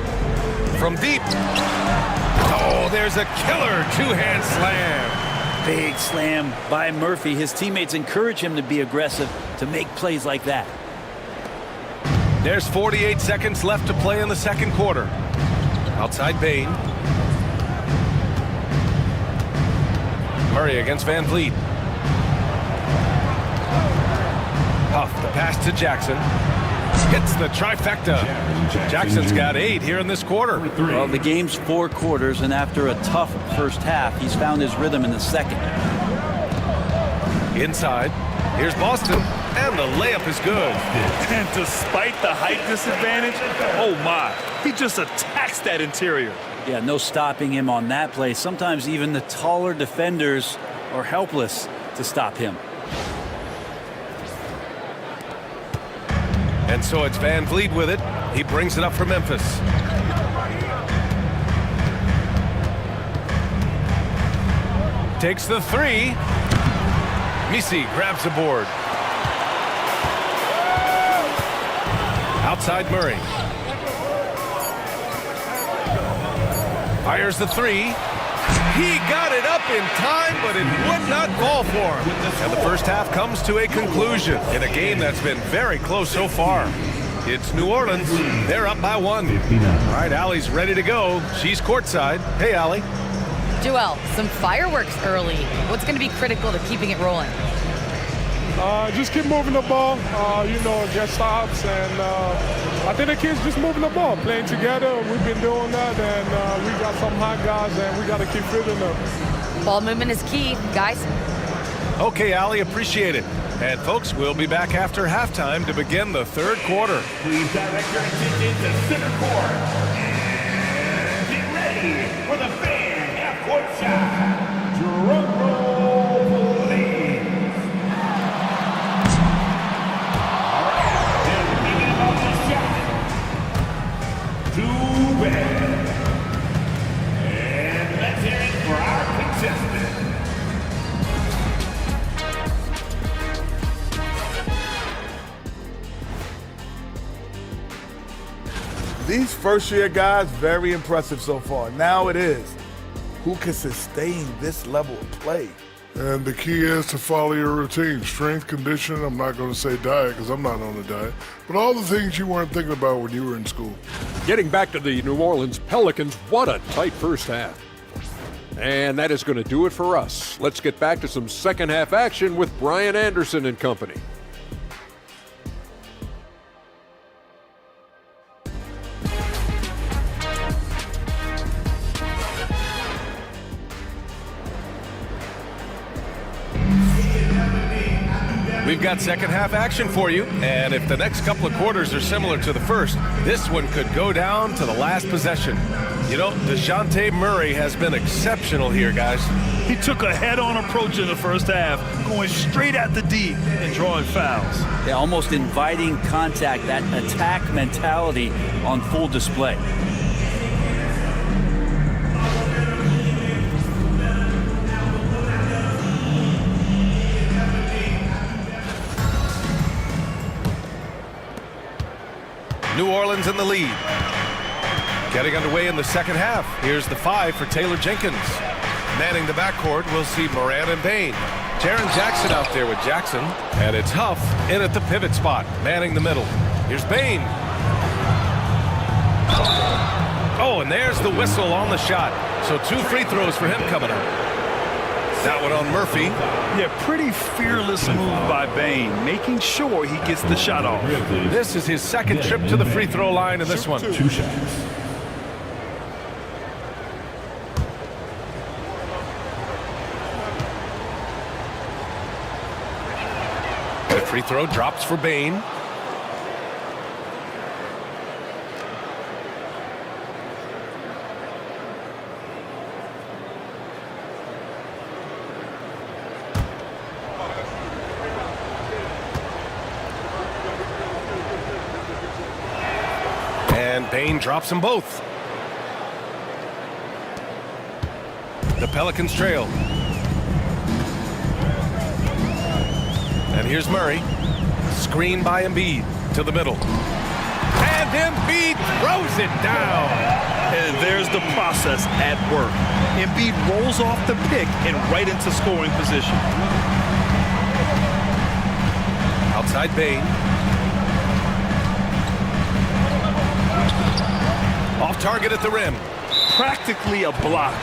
From deep. Oh, there's a killer 2-hand slam. Big slam by Murphy. His teammates encourage him to be aggressive, to make plays like that. There's 48 seconds left to play in the second quarter. Outside Bain. Murray against Van Vliet. Huff, the pass to Jackson. Hits the trifecta. Jackson's got 8 here in this quarter. Well, the game's 4 quarters, and after a tough first half, he's found his rhythm in the second. Inside. Here's Boston. And the layup is good. And despite the height disadvantage, oh my, he just attacks that interior. Yeah, no stopping him on that play. Sometimes even the taller defenders are helpless to stop him. And so it's Van Vliet with it. He brings it up for Memphis. Takes the 3. Misi grabs the board. Outside Murray. Fires the 3. He got it up in time, but it would not fall for him. And the first half comes to a conclusion in a game that's been very close so far. It's New Orleans. They're up by 1. All right, Allie's ready to go. She's courtside. Hey, Allie. Joel, some fireworks early. What's going to be critical to keeping it rolling? Just keep moving the ball, get stops, and I think the kids just moving the ball, playing together. We've been doing that, and we got some hot guys, and we got to keep fitting them. Ball movement is key, guys. Okay, Allie, appreciate it. And folks, we'll be back after halftime to begin the third quarter. Please direct your attention to center court. And get ready for the fan half-court shot. Drum roll, please. All right, they're thinking about the shot. Too bad. And let's hear it for our contestant. These first-year guys, very impressive so far. Now it is, who can sustain this level of play? And the key is to follow your routine. Strength, conditioning, I'm not going to say diet because I'm not on a diet, but all the things you weren't thinking about when you were in school. Getting back to the New Orleans Pelicans, what a tight first half. And that is going to do it for us. Let's get back to some second half action with Brian Anderson and company. We've got second half action for you, and if the next couple of quarters are similar to the first, this one could go down to the last possession. You know, DeJounte Murray has been exceptional here, guys. He took a head-on approach in the first half, going straight at the D and drawing fouls. Yeah, almost inviting contact, that attack mentality on full display. Orleans in the lead. Getting underway in the second half. Here's the 5 for Taylor Jenkins. Manning the backcourt, we'll see Moran and Bain. Jaren Jackson out there with Jackson. And it's Huff in at the pivot spot, manning the middle. Here's Bain. Oh, and there's the whistle on the shot. So 2 free throws for him coming up. That one on Murphy. Yeah, pretty fearless move by Bain, making sure he gets the shot off. This is his second trip to the free throw line in this one. 2 shots. The free throw drops for Bain. And Bain drops them both. The Pelicans trail. And here's Murray. Screen by Embiid to the middle. And Embiid throws it down. And there's the process at work. Embiid rolls off the pick and right into scoring position. Outside Bain. Off target at the rim. Practically a block.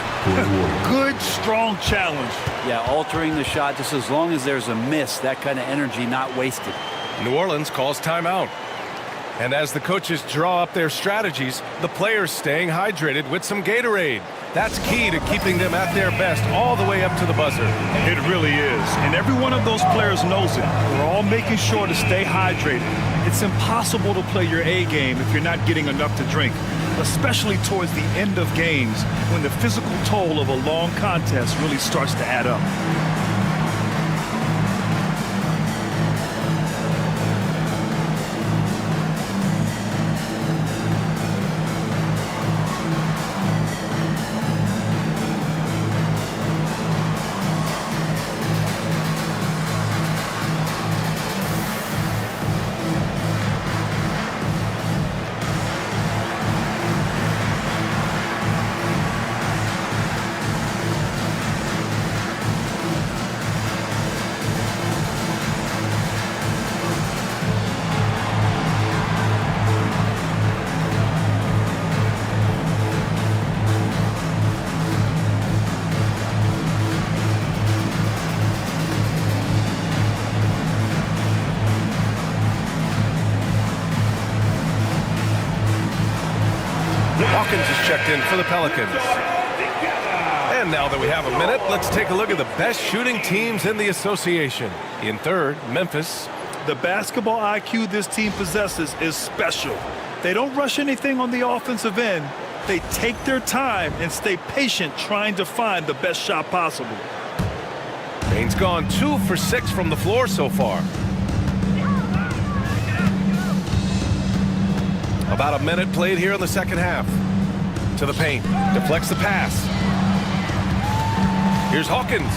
Good, strong challenge. Yeah, altering the shot just as long as there's a miss, that kind of energy not wasted. New Orleans calls timeout. And as the coaches draw up their strategies, the players staying hydrated with some Gatorade. That's key to keeping them at their best all the way up to the buzzer. It really is. And every one of those players knows it. We're all making sure to stay hydrated. It's impossible to play your A game if you're not getting enough to drink, especially towards the end of games when the physical toll of a long contest really starts to add up. Hawkins is checked in for the Pelicans. And now that we have a minute, let's take a look at the best shooting teams in the association. In third, Memphis. The basketball IQ this team possesses is special. They don't rush anything on the offensive end. They take their time and stay patient trying to find the best shot possible. Bain's gone 2 for 6 from the floor so far. About a minute played here in the second half. To the paint. Deflects the pass. Here's Hawkins.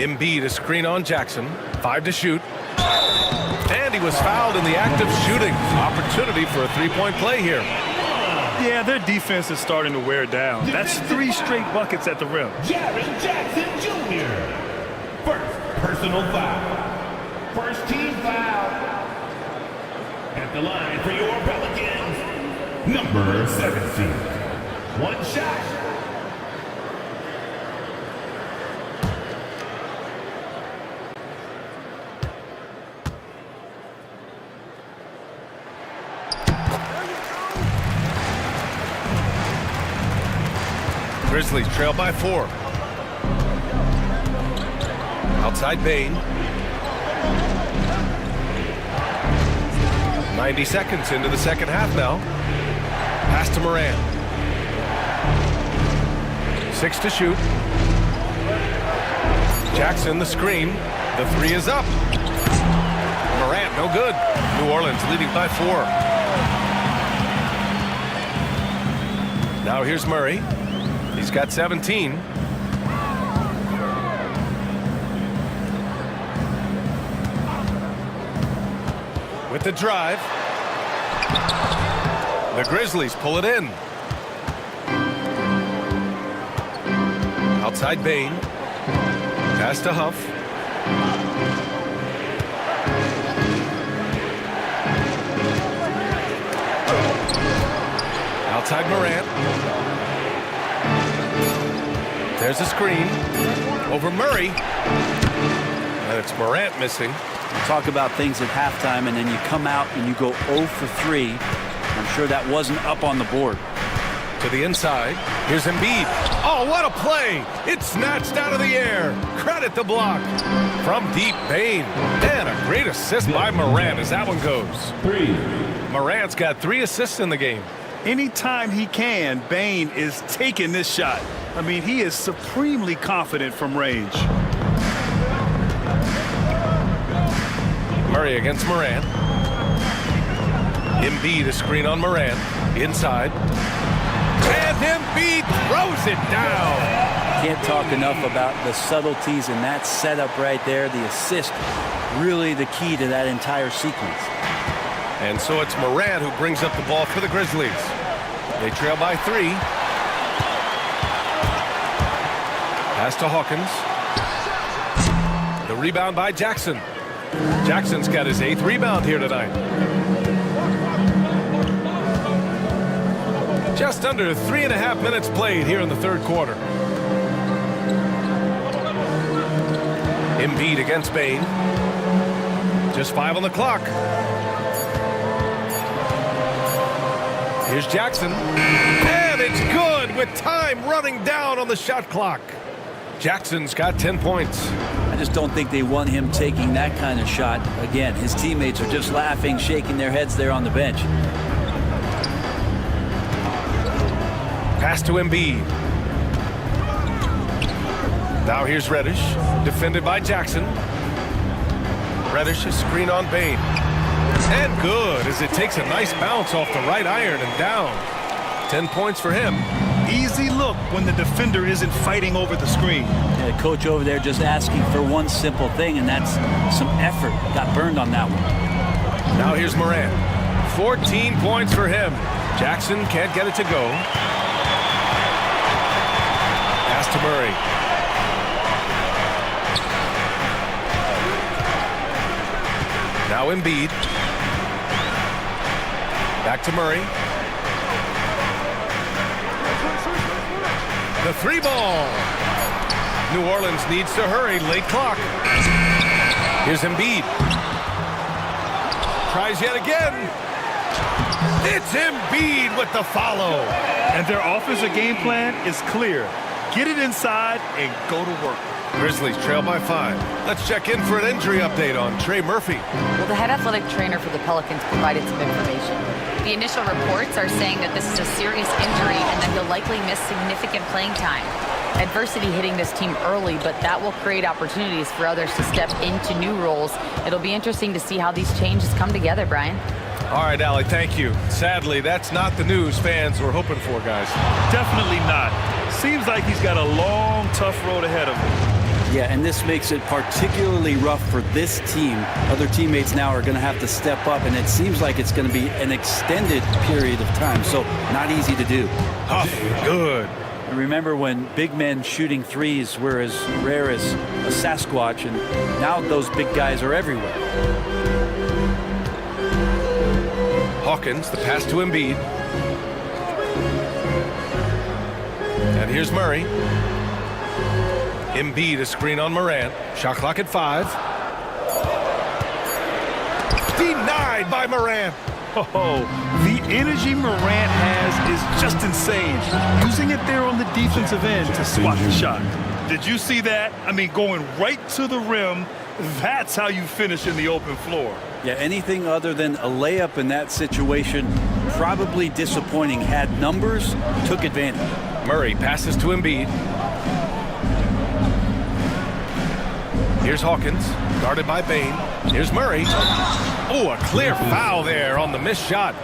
Embiid a screen on Jackson. 5 to shoot. And he was fouled in the act of shooting. Opportunity for a three-point play here. Yeah, their defense is starting to wear down. That's 3 straight buckets at the rim. Jaren Jackson Jr. First personal foul. First team foul. At the line for your Pelicans, number 17. 1 shot. Grizzlies trail by 4. Outside Bain. 90 seconds into the second half now. Pass to Moran. 6 to shoot. Jackson the screen. The 3 is up. Morant no good. New Orleans leading by 4. Now here's Murray. He's got 17. with the drive. The Grizzlies pull it in. Outside Bane. Pass to Huff. Outside Morant. There's a screen. Over Murray. And it's Morant missing. Talk about things at halftime, and then you come out and you go 0 for 3. I'm sure that wasn't up on the board. To the inside. Here's Embiid. Oh, what a play! It's snatched out of the air. Credit the block. From deep, Bane. And a great assist by Morant as that one goes. Morant's got 3 assists in the game. Anytime he can, Bane is taking this shot. I mean, he is supremely confident from range. Murray against Morant. Embiid a screen on Morant. Inside. And Embiid throws it down. Can't talk enough about the subtleties in that setup right there. The assist, really the key to that entire sequence. And so it's Morant who brings up the ball for the Grizzlies. They trail by 3. Pass to Hawkins. The rebound by Jackson. Jackson's got his 8th rebound here tonight. Just under 3.5 minutes played here in the third quarter. Embiid against Bane. Just 5 on the clock. Here's Jackson. And it's good with time running down on the shot clock. Jackson's got 10 points. I just don't think they want him taking that kind of shot. Again, his teammates are just laughing, shaking their heads there on the bench. Pass to Embiid. Now here's Reddish, defended by Jackson. Reddish is screen on Bane. And good, as it takes a nice bounce off the right iron and down. 10 points for him. Easy look when the defender isn't fighting over the screen. Yeah, coach over there just asking for one simple thing, and that's some effort. Got burned on that one. Now here's Morant. 14 points for him. Jackson can't get it to go. Pass to Murray. Now Embiid. Back to Murray. The 3 ball. New Orleans needs to hurry. Late clock. Here's Embiid. Tries yet again. It's Embiid with the follow. And their offensive game plan is clear. Get it inside and go to work. Grizzlies trail by 5. Let's check in for an injury update on Trey Murphy. Well, the head athletic trainer for the Pelicans provided some information. The initial reports are saying that this is a serious injury and that he'll likely miss significant playing time. Adversity hitting this team early, but that will create opportunities for others to step into new roles. It'll be interesting to see how these changes come together, Brian. All right, Allie, thank you. Sadly, that's not the news fans were hoping for, guys. Definitely not. Seems like he's got a long, tough road ahead of him. Yeah, and this makes it particularly rough for this team. Other teammates now are going to have to step up, and it seems like it's going to be an extended period of time, so not easy to do. Huff, good. And remember when big men shooting threes were as rare as a Sasquatch, and now those big guys are everywhere. Hawkins, the pass to Embiid. And here's Murray. Embiid a screen on Morant. Shot clock at 5. Denied by Morant. Oh, the energy Morant has is just insane. Using it there on the defensive end to swat the shot. Did you see that? I mean, going right to the rim. That's how you finish in the open floor. Yeah, anything other than a layup in that situation, probably disappointing. Had numbers, took advantage. Murray passes to Embiid. Here's Hawkins, guarded by Bane. Here's Murray. Oh, a clear foul there on the missed shot.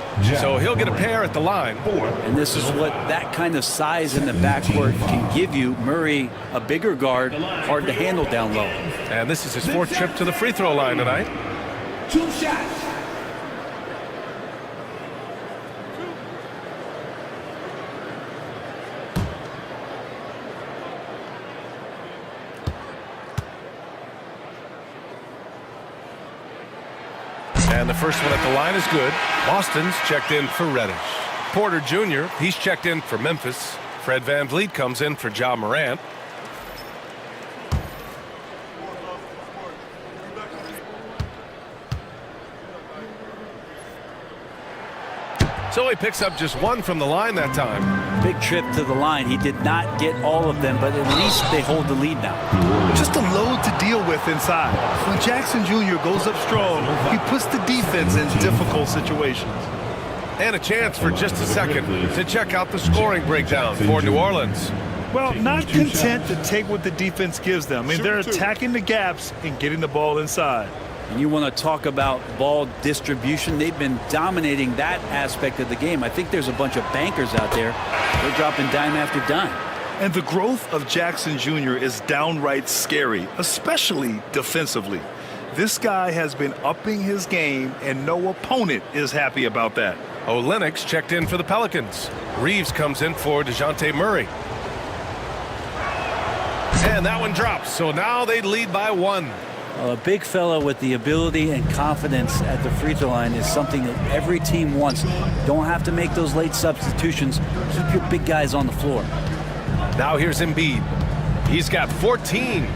So he'll get a pair at the line. And this is what that kind of size in the backcourt can give you. Murray, a bigger guard, hard to handle down low. And this is his 4th trip to the free throw line tonight. 2 shots. And the first one at the line is good. Boston's checked in for Reddish. Porter Jr., he's checked in for Memphis. Fred VanVleet comes in for Ja Morant. So he picks up just one from the line that time. Big trip to the line. He did not get all of them, but at least they hold the lead now. Just a load to deal with inside. When Jackson Jr. goes up strong, he puts the defense in difficult situations. And a chance for just a second to check out the scoring breakdown for New Orleans. Well, not content to take what the defense gives them. I mean, they're attacking the gaps and getting the ball inside. And you want to talk about ball distribution. They've been dominating that aspect of the game. I think there's a bunch of bankers out there. They're dropping dime after dime. And the growth of Jackson Jr. is downright scary, especially defensively. This guy has been upping his game, and no opponent is happy about that. Olynyk's checked in for the Pelicans. Reeves comes in for DeJounte Murray. And that one drops, so now they lead by one. A big fella with the ability and confidence at the free throw line is something that every team wants. Don't have to make those late substitutions. Keep your big guys on the floor. Now here's Embiid. He's got 14.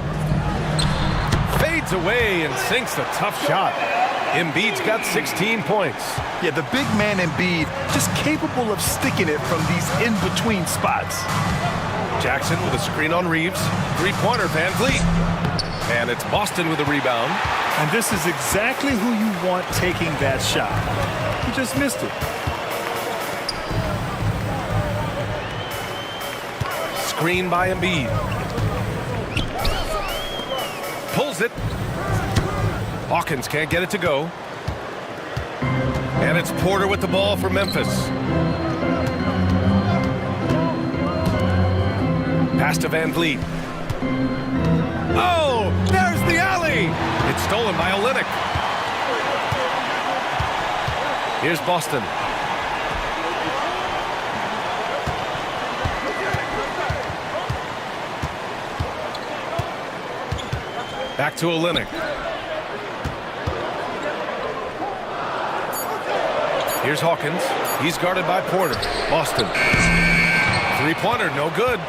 Fades away and sinks a tough shot. Embiid's got 16 points. Yeah, the big man Embiid just capable of sticking it from these in-between spots. Jackson with a screen on Reeves. Three-pointer, VanVleet. And it's Boston with a rebound. And this is exactly who you want taking that shot. He just missed it. Screen by Embiid. Pulls it. Hawkins can't get it to go. And it's Porter with the ball for Memphis. Pass to VanVleet. Oh, there's the alley. It's stolen by Olynyk. Here's Boston. Back to Olynyk. Here's Hawkins. He's guarded by Porter. Boston. Three-pointer, no good.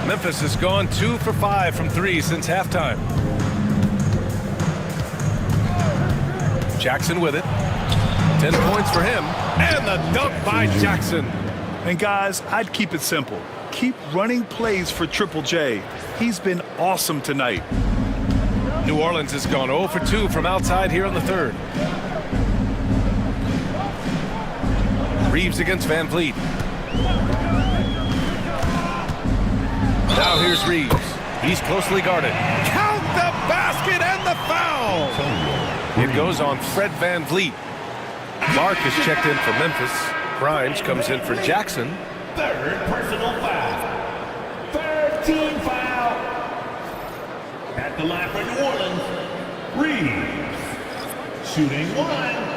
Memphis has gone 2 for 5 from 3 since halftime. Jackson with it. 10 points for him. And the dunk by Jackson. And guys, I'd keep it simple. Keep running plays for Triple J. He's been awesome tonight. New Orleans has gone 0 for 2 from outside here in the third. Reeves against VanVleet. Now here's Reeves. He's closely guarded. Count the basket and the foul! It goes on Fred VanVleet. Clark is checked in for Memphis. Grimes comes in for Jackson. Third personal foul. Third team foul. At the line for New Orleans, Reeves. Shooting one.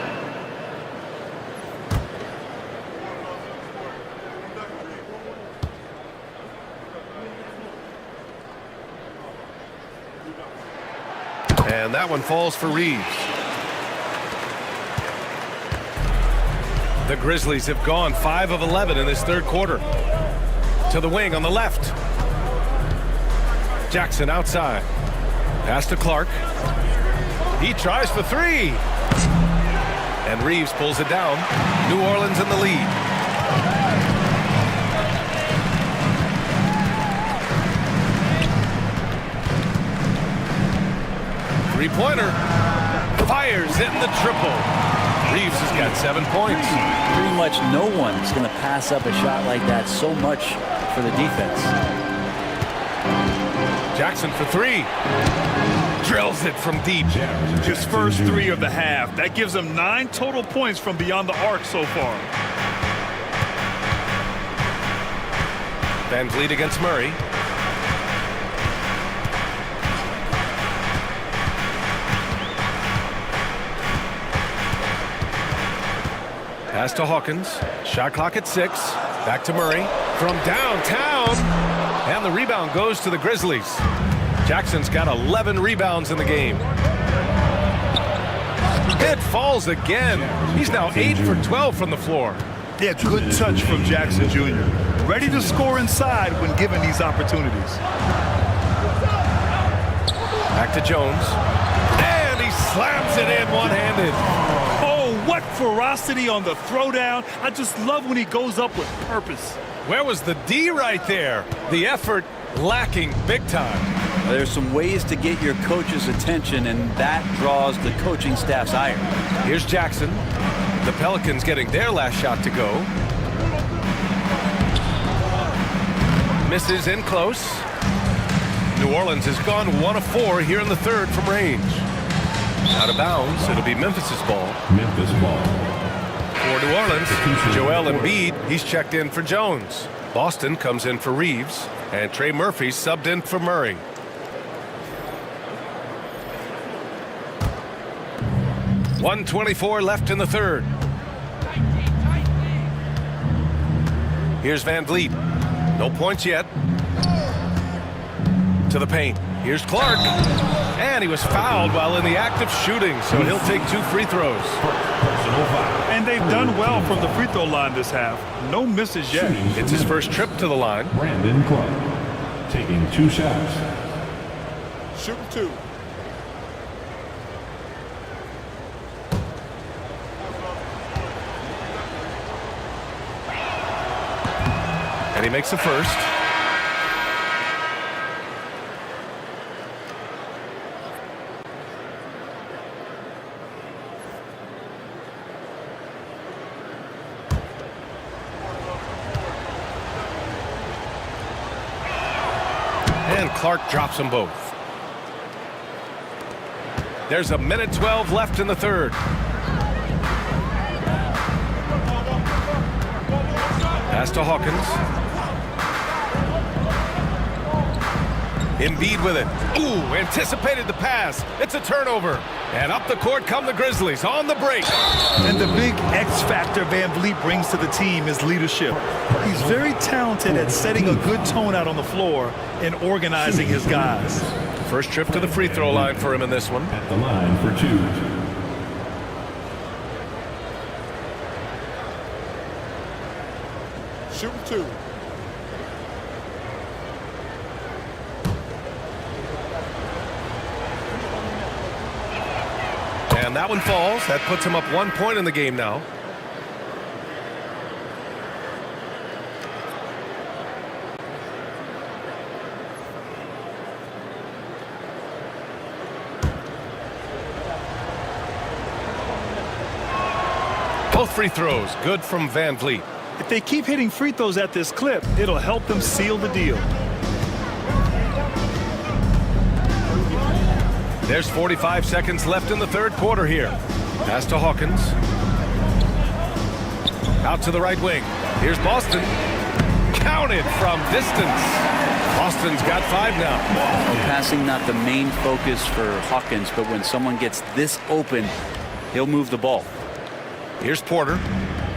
And that one falls for Reeves. The Grizzlies have gone 5 of 11 in this third quarter. To the wing on the left. Jackson outside. Pass to Clark. He tries for 3. And Reeves pulls it down. New Orleans in the lead. Three-pointer. Fires in the triple. Reeves has got 7 points. Pretty much no one's going to pass up a shot like that so much for the defense. Jackson for 3. Drills it from deep. His first 3 of the half. That gives him 9 total points from beyond the arc so far. VanVleet against Murray. Pass to Hawkins. Shot clock at 6. Back to Murray. From downtown. And the rebound goes to the Grizzlies. Jackson's got 11 rebounds in the game. It falls again. He's now 8 for 12 from the floor. Yeah, good touch from Jackson Jr. Ready to score inside when given these opportunities. Back to Jones. And he slams it in one-handed. Oh, what ferocity on the throwdown. I just love when he goes up with purpose. Where was the D right there? The effort lacking big time. There's some ways to get your coach's attention, and that draws the coaching staff's ire. Here's Jackson. The Pelicans getting their last shot to go. Misses in close. New Orleans has gone 1 of 4 here in the third from range. Out of bounds, it'll be Memphis's ball. Memphis ball. For New Orleans, Joel Embiid, he's checked in for Jones. Boston comes in for Reeves, and Trey Murphy subbed in for Murray. .124 left in the third. Here's Van Vliet. No points yet. To the paint. Here's Clark. And he was fouled while in the act of shooting, so he'll take 2 free throws. And they've done well from the free throw line this half. No misses yet. It's his first trip to the line. Brandon Clark taking 2 shots. Shooting 2. And he makes the first. And Clark drops them both. There's a minute 12 left in the third. Pass to Hawkins. Embiid with it. Ooh, anticipated the pass. It's a turnover. And up the court come the Grizzlies on the break. And the big X factor Van Vliet brings to the team is leadership. He's very talented at setting a good tone out on the floor and organizing his guys. First trip to the free throw line for him in this one. At the line for 2. Shooting 2. And that one falls. That puts him up 1 point in the game now. Both free throws good from Van Vliet. If they keep hitting free throws at this clip, it'll help them seal the deal. There's 45 seconds left in the third quarter here. Pass to Hawkins. Out to the right wing. Here's Boston. Counted from distance. Boston's got 5 now. Well, passing not the main focus for Hawkins, but when someone gets this open, he'll move the ball. Here's Porter.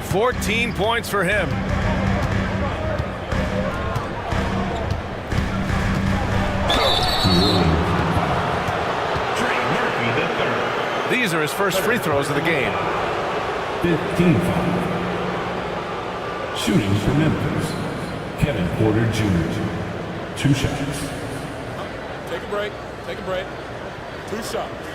14 points for him. These are his first free throws of the game. 15-5. Shooting for Memphis, Kevin Porter Jr. 2 shots. Take a break. Take a break. 2 shots.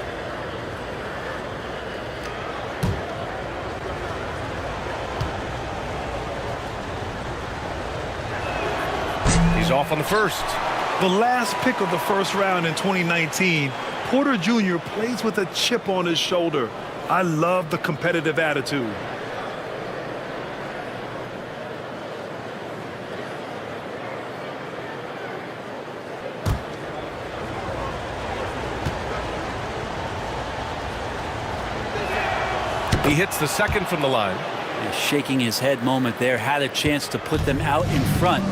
He's off on the first. The last pick of the first round in 2019, Porter Jr. plays with a chip on his shoulder. I love the competitive attitude. He hits the second from the line. And shaking his head moment there, had a chance to put them out in front,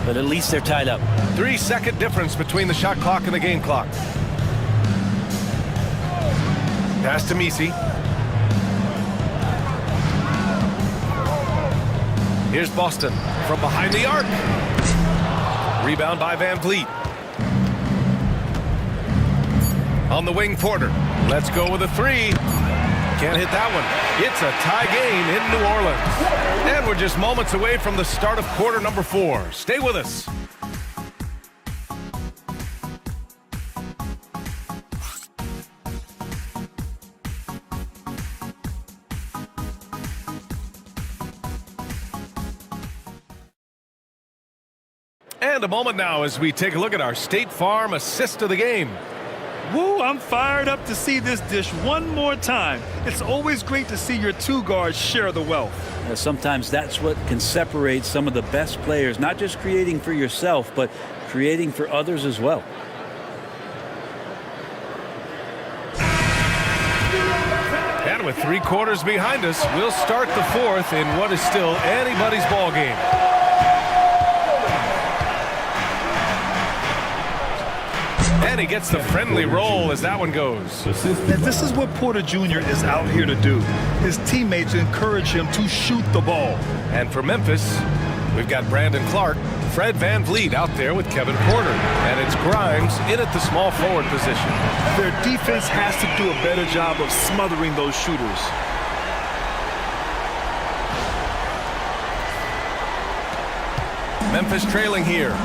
but at least they're tied up. 3-second difference between the shot clock and the game clock. Pass to Misi. Here's Boston from behind the arc. Rebound by Van Vliet. On the wing, Porter. Let's go with a 3. Can't hit that one. It's a tie game in New Orleans. And we're just moments away from the start of quarter number 4. Stay with us. And a moment now as we take a look at our State Farm assist of the game. Woo, I'm fired up to see this dish one more time. It's always great to see your two guards share the wealth. Sometimes that's what can separate some of the best players, not just creating for yourself, but creating for others as well. And with 3 quarters behind us, we'll start the 4th in what is still anybody's ball game. And he gets the friendly roll as that one goes. And this is what Porter Jr. is out here to do. His teammates encourage him to shoot the ball. And for Memphis, we've got Brandon Clark, Fred VanVleet out there with Kevin Porter. And it's Grimes in at the small forward position. Their defense has to do a better job of smothering those shooters. Memphis trailing here.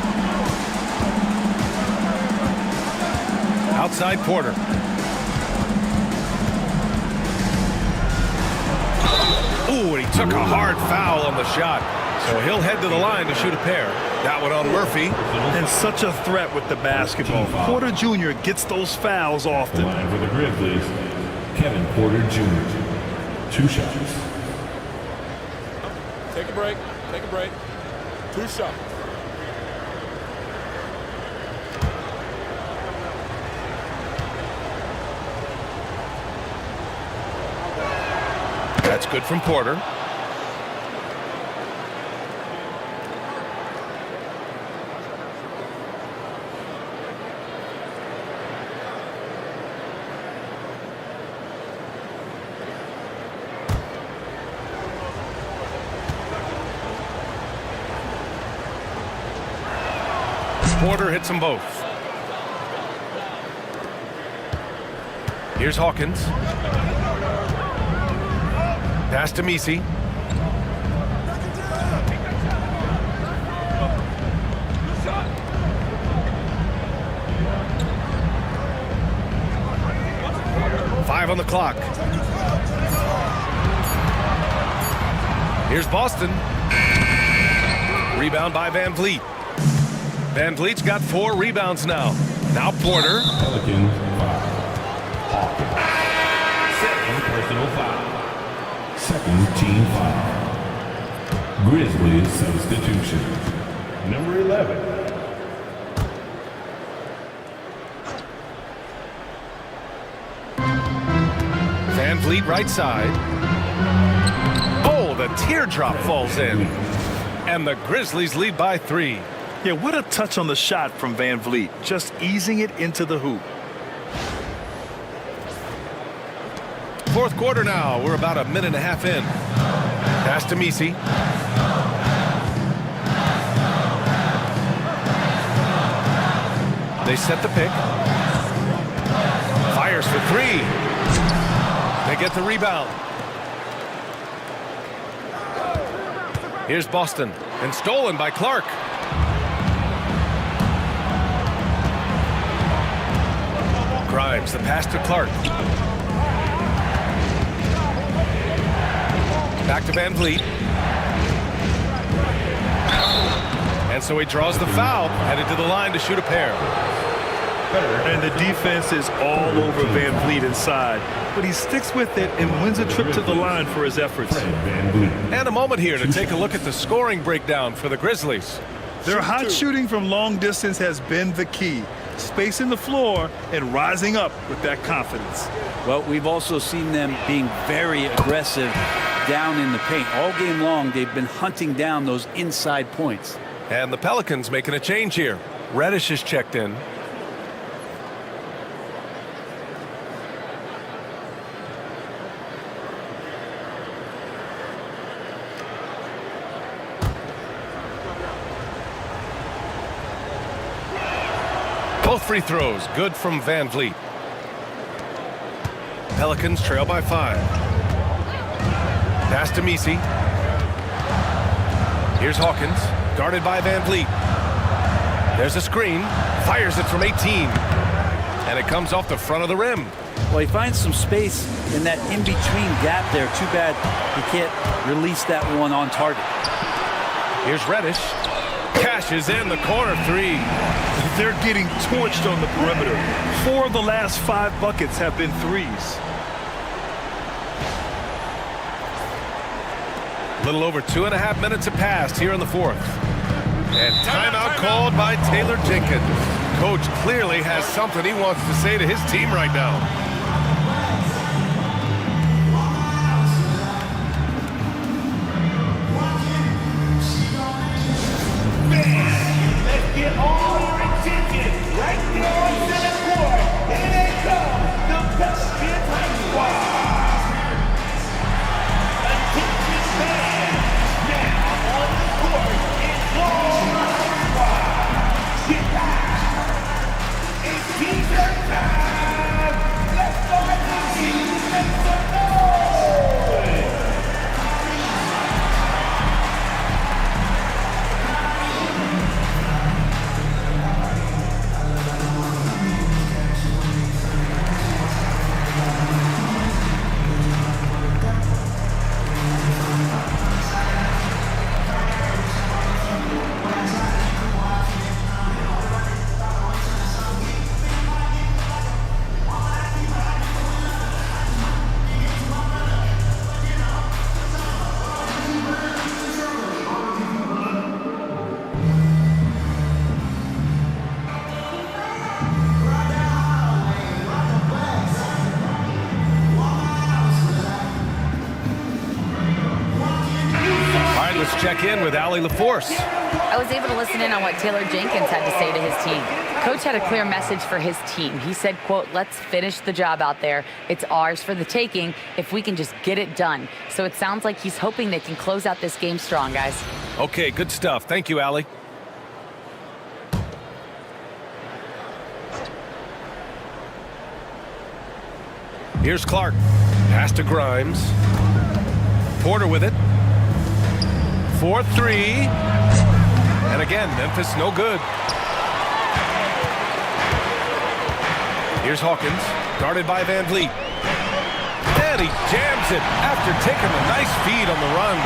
Outside Porter. Ooh, and he took a hard foul on the shot. So he'll head to the line to shoot a pair. That one on Murphy. And such a threat with the basketball. Porter Jr. gets those fouls often. Line for the Grizzlies, Kevin Porter Jr. 2 shots. Take a break. Take a break. 2 shots. That's good from Porter. Porter hits them both. Here's Hawkins. Pass to Messi. Five on the clock. Here's Boston. Rebound by VanVleet. VanVleet's got 4 rebounds now. Now Porter. Pelicans foul. Hawkins. Second personal foul. Second team foul. Grizzlies substitution. Number 11. VanVleet right side. Oh, the teardrop falls in. And the Grizzlies lead by 3. Yeah, what a touch on the shot from VanVleet. Just easing it into the hoop. 4th quarter now. We're about a minute and a half in. Pass to Messi. They set the pick. Fires for 3. They get the rebound. Here's Boston. And stolen by Clark. Grimes, the pass to Clark. Back to VanVleet. And so he draws the foul, headed to the line to shoot a pair. And the defense is all over VanVleet inside. But he sticks with it and wins a trip to the line for his efforts. And a moment here to take a look at the scoring breakdown for the Grizzlies. Their hot shooting from long distance has been the key. Spacing the floor and rising up with that confidence. Well, we've also seen them being very aggressive down in the paint. All game long, they've been hunting down those inside points. And the Pelicans making a change here. Reddish is checked in. Both free throws good from VanVleet. Pelicans trail by 5. Pass to Misi. Here's Hawkins, guarded by Van Vliet. There's a screen, fires it from 18. And it comes off the front of the rim. Well, he finds some space in that in-between gap there. Too bad he can't release that one on target. Here's Reddish. Cashes in the corner three. They're getting torched on the perimeter. 4 of the last 5 buckets have been threes. A little over 2.5 minutes have passed here in the fourth. And timeout called by Taylor Jenkins. Coach clearly has something he wants to say to his team right now. Let's get all your attention right there on center court. Here they come, the Pelicans high squad. Attention fans, now on the court is Logoa Squad. Get back. It's teaser time. Let's start the game. Make some noise. Check in with Allie LaForce. I was able to listen in on what Taylor Jenkins had to say to his team. Coach had a clear message for his team. He said, quote, let's finish the job out there. It's ours for the taking if we can just get it done. So it sounds like he's hoping they can close out this game strong, guys. Okay, good stuff. Thank you, Allie. Here's Clark. Pass to Grimes. Porter with it. 4-3. And again, Memphis no good. Here's Hawkins, guarded by Van Vliet. And he jams it after taking a nice feed on the run.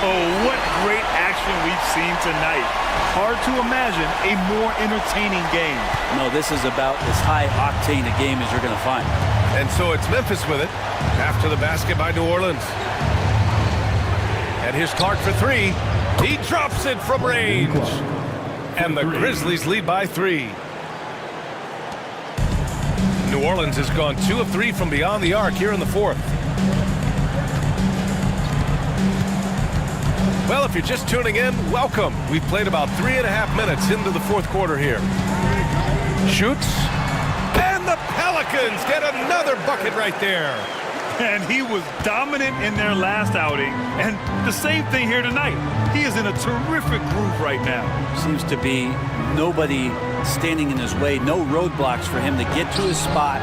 Oh, what great action we've seen tonight. Hard to imagine a more entertaining game. No, this is about as high-octane a game as you're going to find. And so it's Memphis with it after the basket by New Orleans. And here's Clark for 3. He drops it from range. And the Grizzlies lead by 3. New Orleans has gone 2 of 3 from beyond the arc here in the fourth. Well, if you're just tuning in, welcome. We've played about 3.5 minutes into the fourth quarter here. Shoots. And the Pelicans get another bucket right there. And he was dominant in their last outing. And the same thing here tonight. He is in a terrific groove right now. Seems to be nobody standing in his way. No roadblocks for him to get to his spot,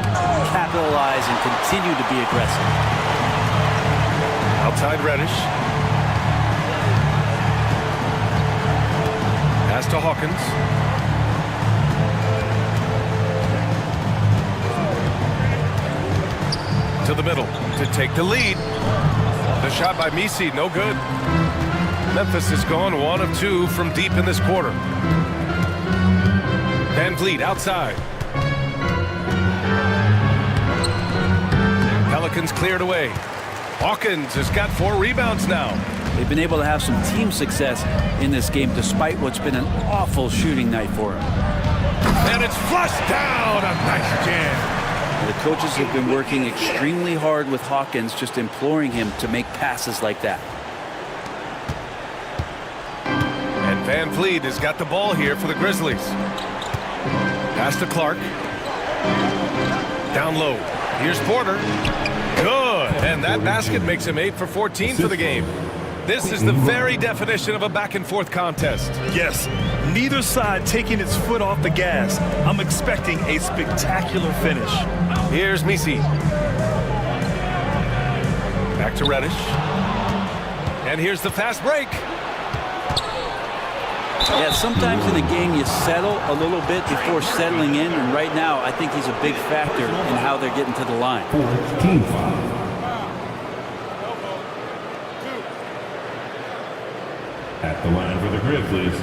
capitalize, and continue to be aggressive. Outside Reddish. Pass to Hawkins. To the middle to take the lead. The shot by Misi, no good. Memphis has gone 1 of 2 from deep in this quarter. Van Vliet outside. Pelicans cleared away. Hawkins has got 4 rebounds now. They've been able to have some team success in this game despite what's been an awful shooting night for him. And it's flushed down. A nice jam. The coaches have been working extremely hard with Hawkins, just imploring him to make passes like that. And Van Vliet has got the ball here for the Grizzlies. Pass to Clark. Down low. Here's Porter. Good. And that basket makes him 8 for 14 for the game. This is the very definition of a back-and-forth contest. Yes, neither side taking its foot off the gas. I'm expecting a spectacular finish. Here's Misi. Back to Reddish. And here's the fast break. Yeah, sometimes in a game you settle a little bit before settling in, and right now I think he's a big factor in how they're getting to the line. Team foul. At the line for the Grizzlies,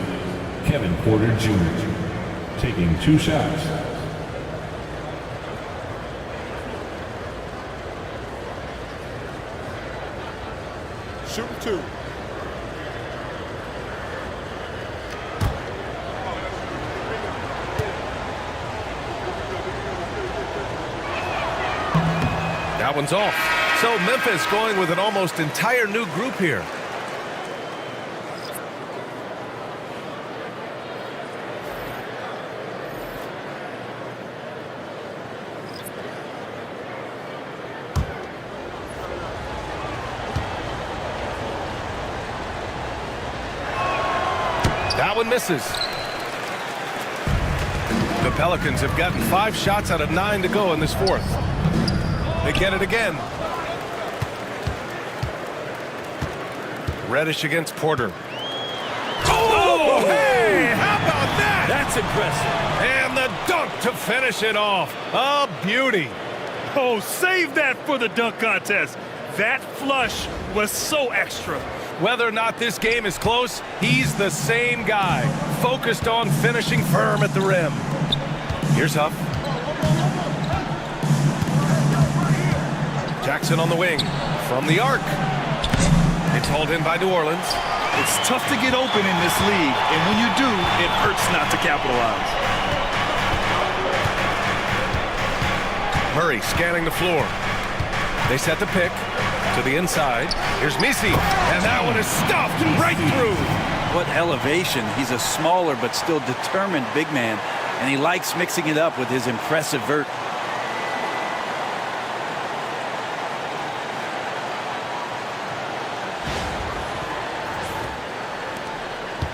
Kevin Porter Jr. taking 2 shots. Shooting 2. That one's off. So Memphis going with an almost entire new group here. That one misses. The Pelicans have gotten 5 shots out of 9 to go in this fourth. They get it again. Reddish against Porter. Oh, hey, how about that? That's impressive. And the dunk to finish it off. A beauty. Oh, save that for the dunk contest. That flush was so extra. Whether or not this game is close, he's the same guy, focused on finishing firm at the rim. Here's Huff. Jackson on the wing, from the arc. It's hauled in by New Orleans. It's tough to get open in this league, and when you do, it hurts not to capitalize. Murray scanning the floor. They set the pick to the inside. Here's Misi, and that one is stuffed right through. What elevation. He's a smaller but still determined big man, and he likes mixing it up with his impressive vert.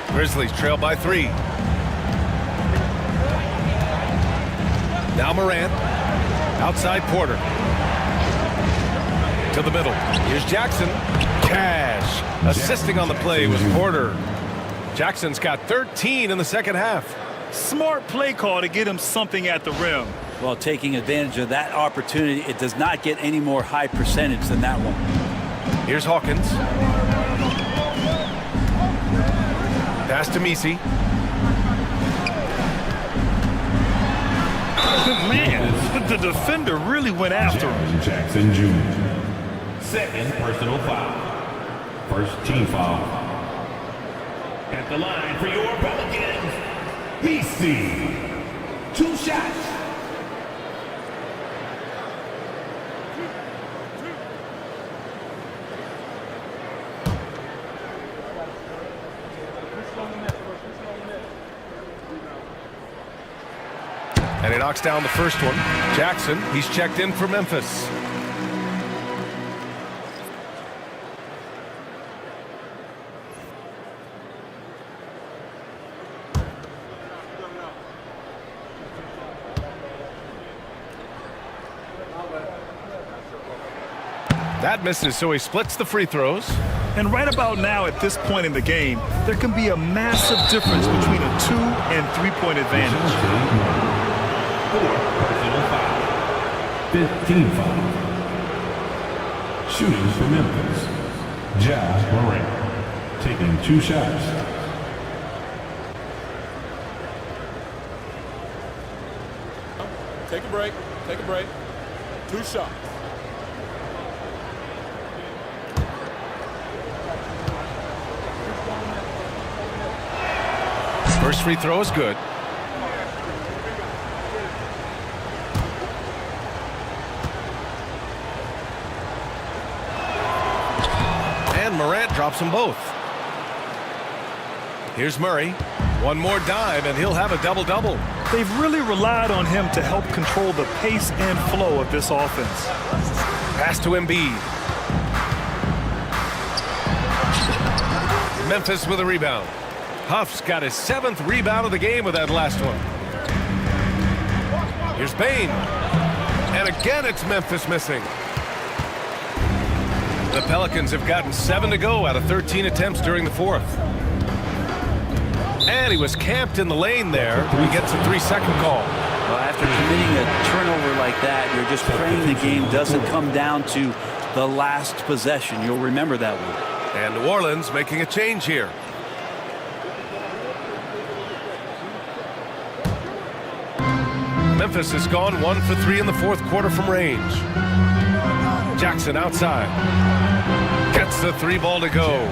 Grizzlies trail by 3. Now Morant. Outside Porter. To the middle. Here's Jackson. Cash. Assisting on the play was Porter. Jackson's got 13 in the second half. Smart play call to get him something at the rim. Well, taking advantage of that opportunity, it does not get any more high percentage than that one. Here's Hawkins. Pass to Misi. Man, the defender really went after him. Jackson Jr. Second personal foul. First team foul. At the line for your Pelicans, BC. 2 shots. And he knocks down the first one. Jackson, he's checked in for Memphis. That misses, so he splits the free throws. And right about now, at this point in the game, there can be a massive difference between a 2- and 3-point advantage. 4 personal foul. 15 foul. Shooting for Memphis, Ja Morant, taking 2 shots. Take a break. Take a break. 2 shots. First free throw is good. And Morant drops them both. Here's Murray. One more dive, and he'll have a double-double. They've really relied on him to help control the pace and flow of this offense. Pass to Embiid. Memphis with a rebound. Huff's got his 7th rebound of the game with that last one. Here's Bane. And again, it's Memphis missing. The Pelicans have gotten 7 to go out of 13 attempts during the fourth. And he was camped in the lane there. He gets a 3-second call. Well, after committing a turnover like that, you're just praying the game doesn't come down to the last possession. You'll remember that one. And New Orleans making a change here. Memphis has gone 1 for 3 in the fourth quarter from range. Jackson outside. Gets the 3 ball to go.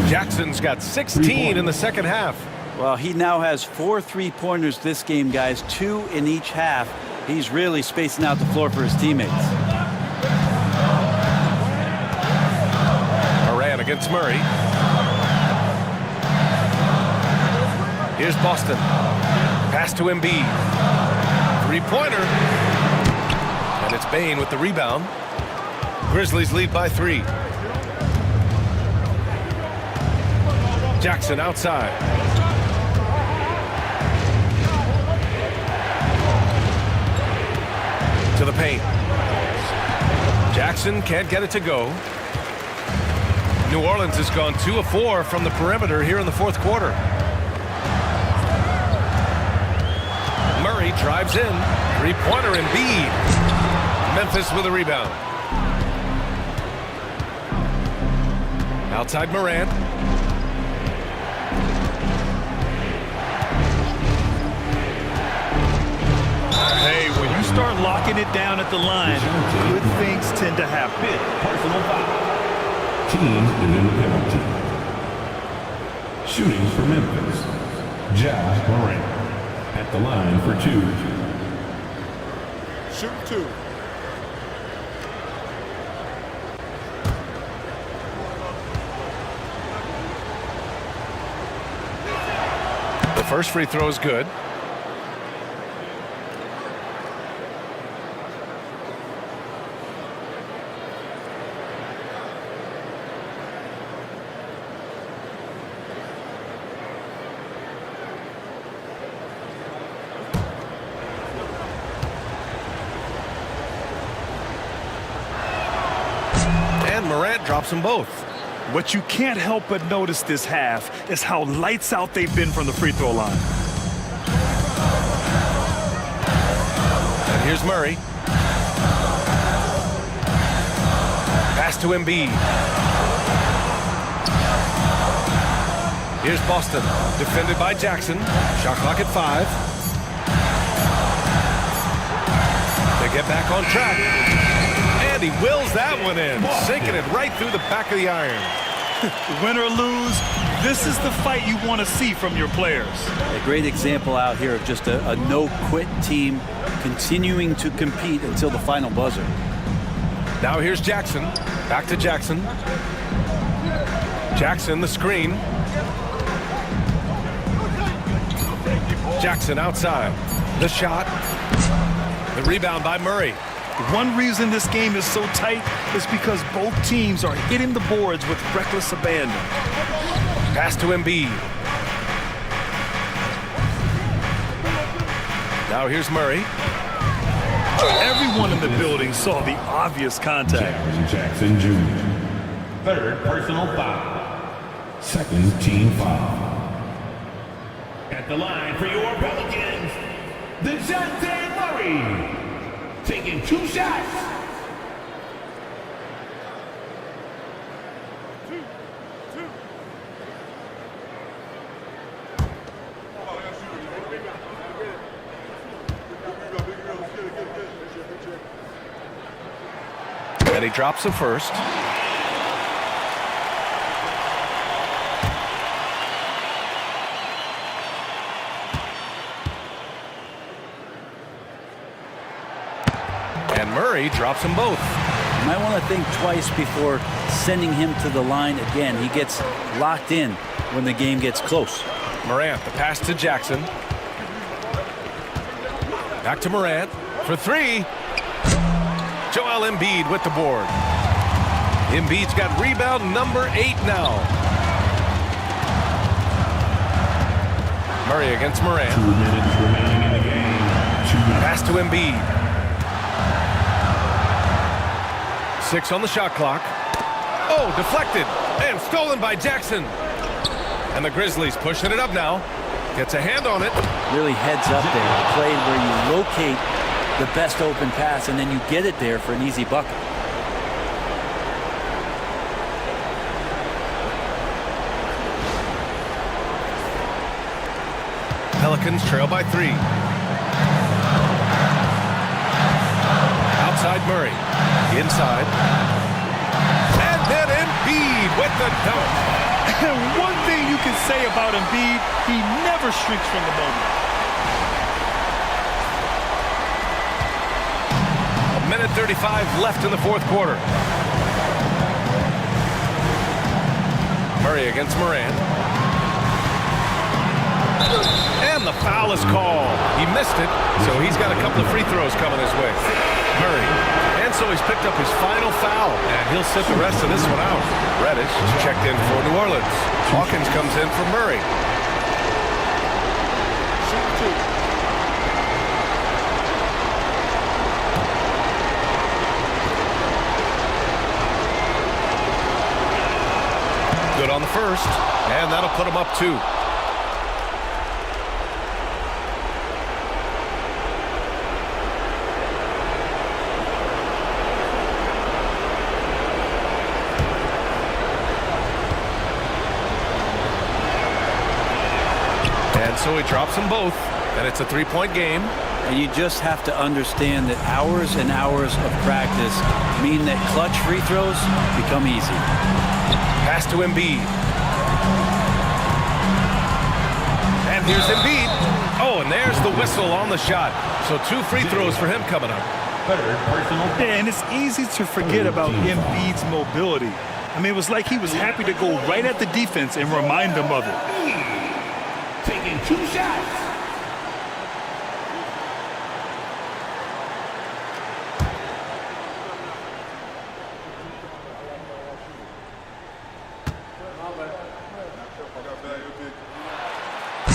Jackson's got 16 in the second half. Well, he now has 4 3-pointers this game, guys, 2 in each half. He's really spacing out the floor for his teammates. Moran against Murray. Here's Boston. Pass to Embiid. 3-pointer. And it's Bane with the rebound. Grizzlies lead by 3. Jackson outside. To the paint. Jackson can't get it to go. New Orleans has gone 2 of 4 from the perimeter here in the fourth quarter. Murray drives in. 3-pointer Embiid. Memphis with a rebound. Outside Morant. Hey, when you start locking it down at the line, good things tend to happen. Personal foul. Team is in the penalty. Shooting for Memphis. Ja Morant at the line for 2. Shoot 2. The first free throw is good. And Morant drops them both. What you can't help but notice this half is how lights out they've been from the free throw line. And here's Murray. Pass to Embiid. Here's Boston, defended by Jackson. Shot clock at 5. They get back on track. And he wills that one in, sinking it right through the back of the iron. Win or lose, this is the fight you want to see from your players. A great example out here of just a no-quit team continuing to compete until the final buzzer. Now here's Jackson. Back to Jackson. Jackson, the screen. Jackson outside. The shot. The rebound by Murray. One reason this game is so tight is because both teams are hitting the boards with reckless abandon. Pass to Embiid. Now here's Murray. Everyone in the building saw the obvious contact. Jackson Jr. Third personal foul. Second team foul. At the line for your Pelicans, DeJounte Murray. Taking 2 shots. And he drops the first. And Murray drops them both. You might want to think twice before sending him to the line again. He gets locked in when the game gets close. Morant, the pass to Jackson. Back to Morant for 3. Joel Embiid with the board. Embiid's got rebound number 8 now. Murray against Morant. 2 minutes remaining in the game. Pass to Embiid. 6 on the shot clock. Oh, deflected and stolen by Jackson. And the Grizzlies pushing it up now. Gets a hand on it. Really heads up there. A play where you locate the best open pass and then you get it there for an easy bucket. Pelicans trail by 3. Outside Murray. Inside. And then Embiid with the dunk. And one thing you can say about Embiid, he never shrinks from the moment. A minute 35 left in the fourth quarter. Murray against Moran. And the foul is called. He missed it, so he's got a couple of free throws coming his way. Murray. And so he's picked up his final foul, and he'll sit the rest of this one out. Reddish is checked in for New Orleans. Hawkins comes in for Murray. Good on the first, and that'll put him up 2. So he drops them both, and it's a 3-point game. And you just have to understand that hours and hours of practice mean that clutch free throws become easy. Pass to Embiid. And here's Embiid. Oh, and there's the whistle on the shot. So 2 free throws for him coming up. Yeah, and it's easy to forget about Embiid's mobility. I mean, it was like he was happy to go right at the defense and remind them of it. Taking 2 shots.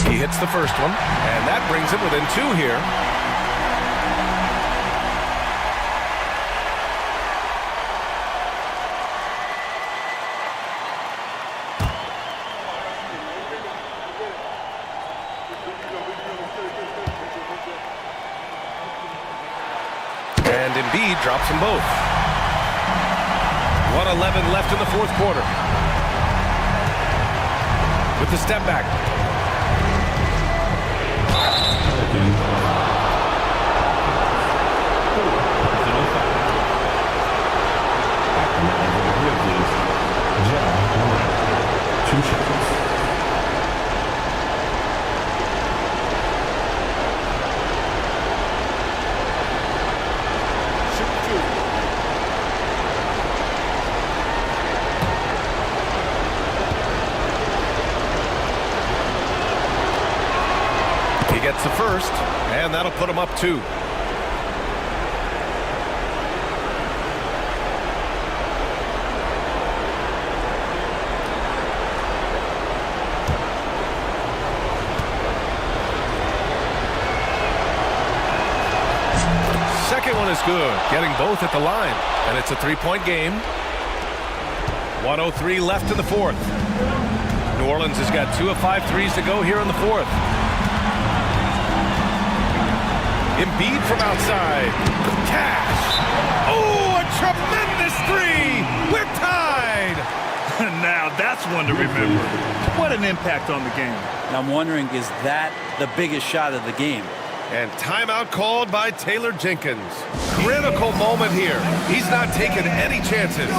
He hits the first one, and that brings him within 2 here. And Embiid drops them both. 1:11 left in the fourth quarter. With the step back. Gets the first, and that'll put him up 2. Second one is good, getting both at the line, and it's a 3-point game. 1:03 left in the fourth. New Orleans has got 2 of 5 threes to go here in the fourth. Embiid from outside. Cash. Oh, a tremendous 3. We're tied. Now that's one to remember. What an impact on the game. Now I'm wondering, is that the biggest shot of the game? And timeout called by Taylor Jenkins. Critical moment here. He's not taking any chances.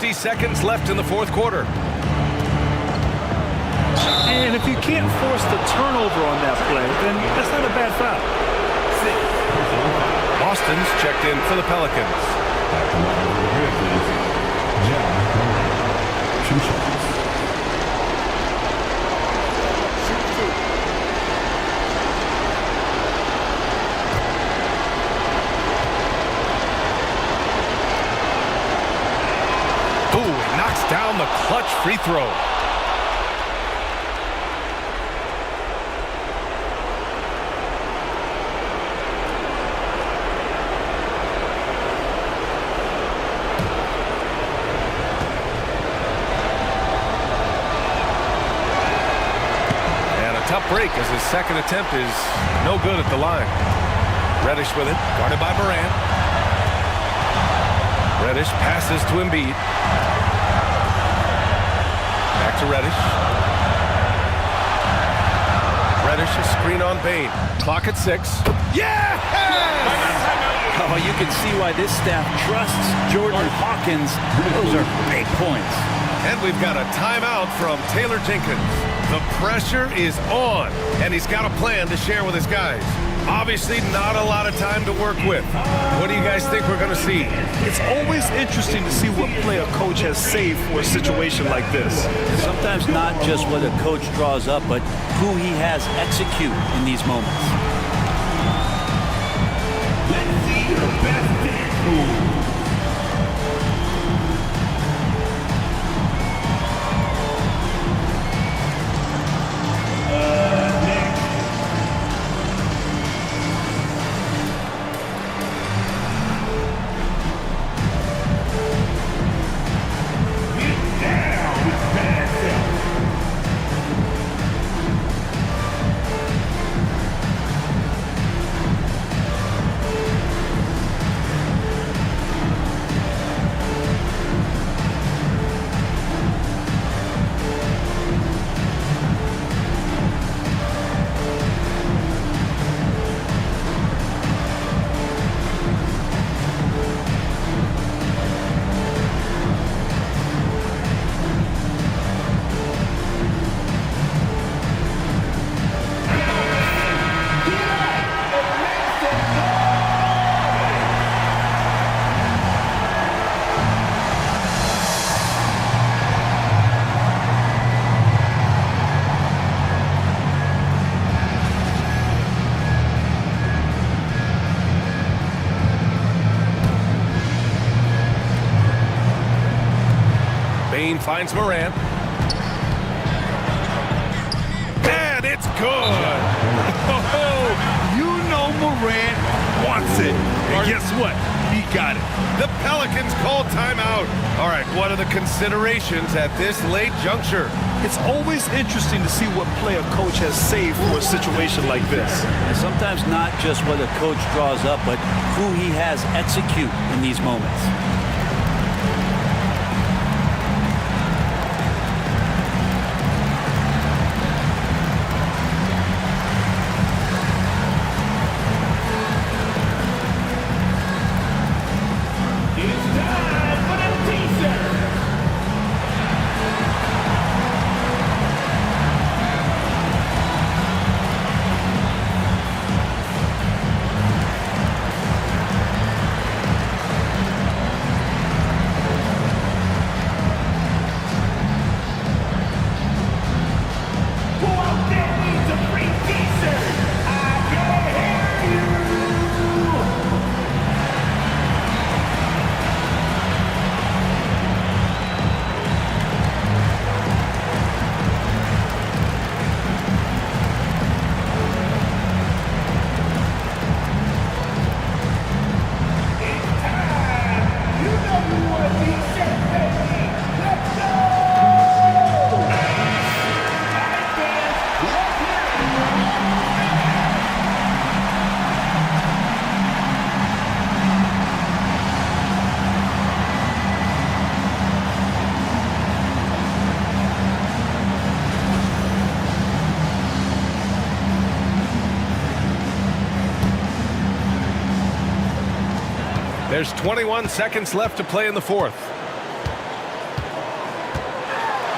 50 seconds left in the fourth quarter. And if you can't force the turnover on that play, then that's not a bad foul. Boston's checked in for the Pelicans. Ooh, he knocks down the clutch free throw. Tough break as his second attempt is no good at the line. Reddish with it, guarded by Morant. Reddish passes to Embiid. Back to Reddish. Reddish, a screen on Bane. Clock at 6. Yeah! Oh, you can see why this staff trusts Jordan Hawkins. Those are big points. And we've got a timeout from Taylor Jenkins. The pressure is on, and he's got a plan to share with his guys. Obviously, not a lot of time to work with. What do you guys think we're going to see? It's always interesting to see what play a coach has saved for a situation like this. Sometimes not just what a coach draws up, but who he has execute in these moments. Let's see your best dance move. Finds Morant. And it's good. You know Morant wants it. And guess what? He got it. The Pelicans call timeout. All right, what are the considerations at this late juncture? It's always interesting to see what play a coach has saved for a situation like this. And sometimes not just what a coach draws up, but who he has execute in these moments. There's 21 seconds left to play in the fourth.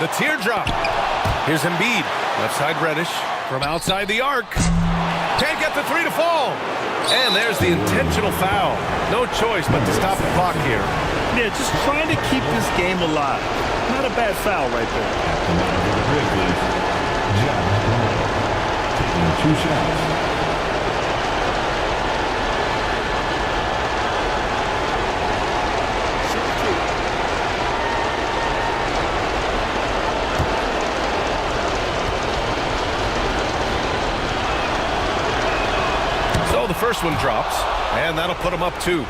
The teardrop. Here's Embiid. Left side Reddish from outside the arc. Can't get the three to fall. And there's the intentional foul. No choice but to stop the clock here. Yeah, just trying to keep this game alive. Not a bad foul right there. Taking 2 shots. So the first one drops, and that'll put him up 2.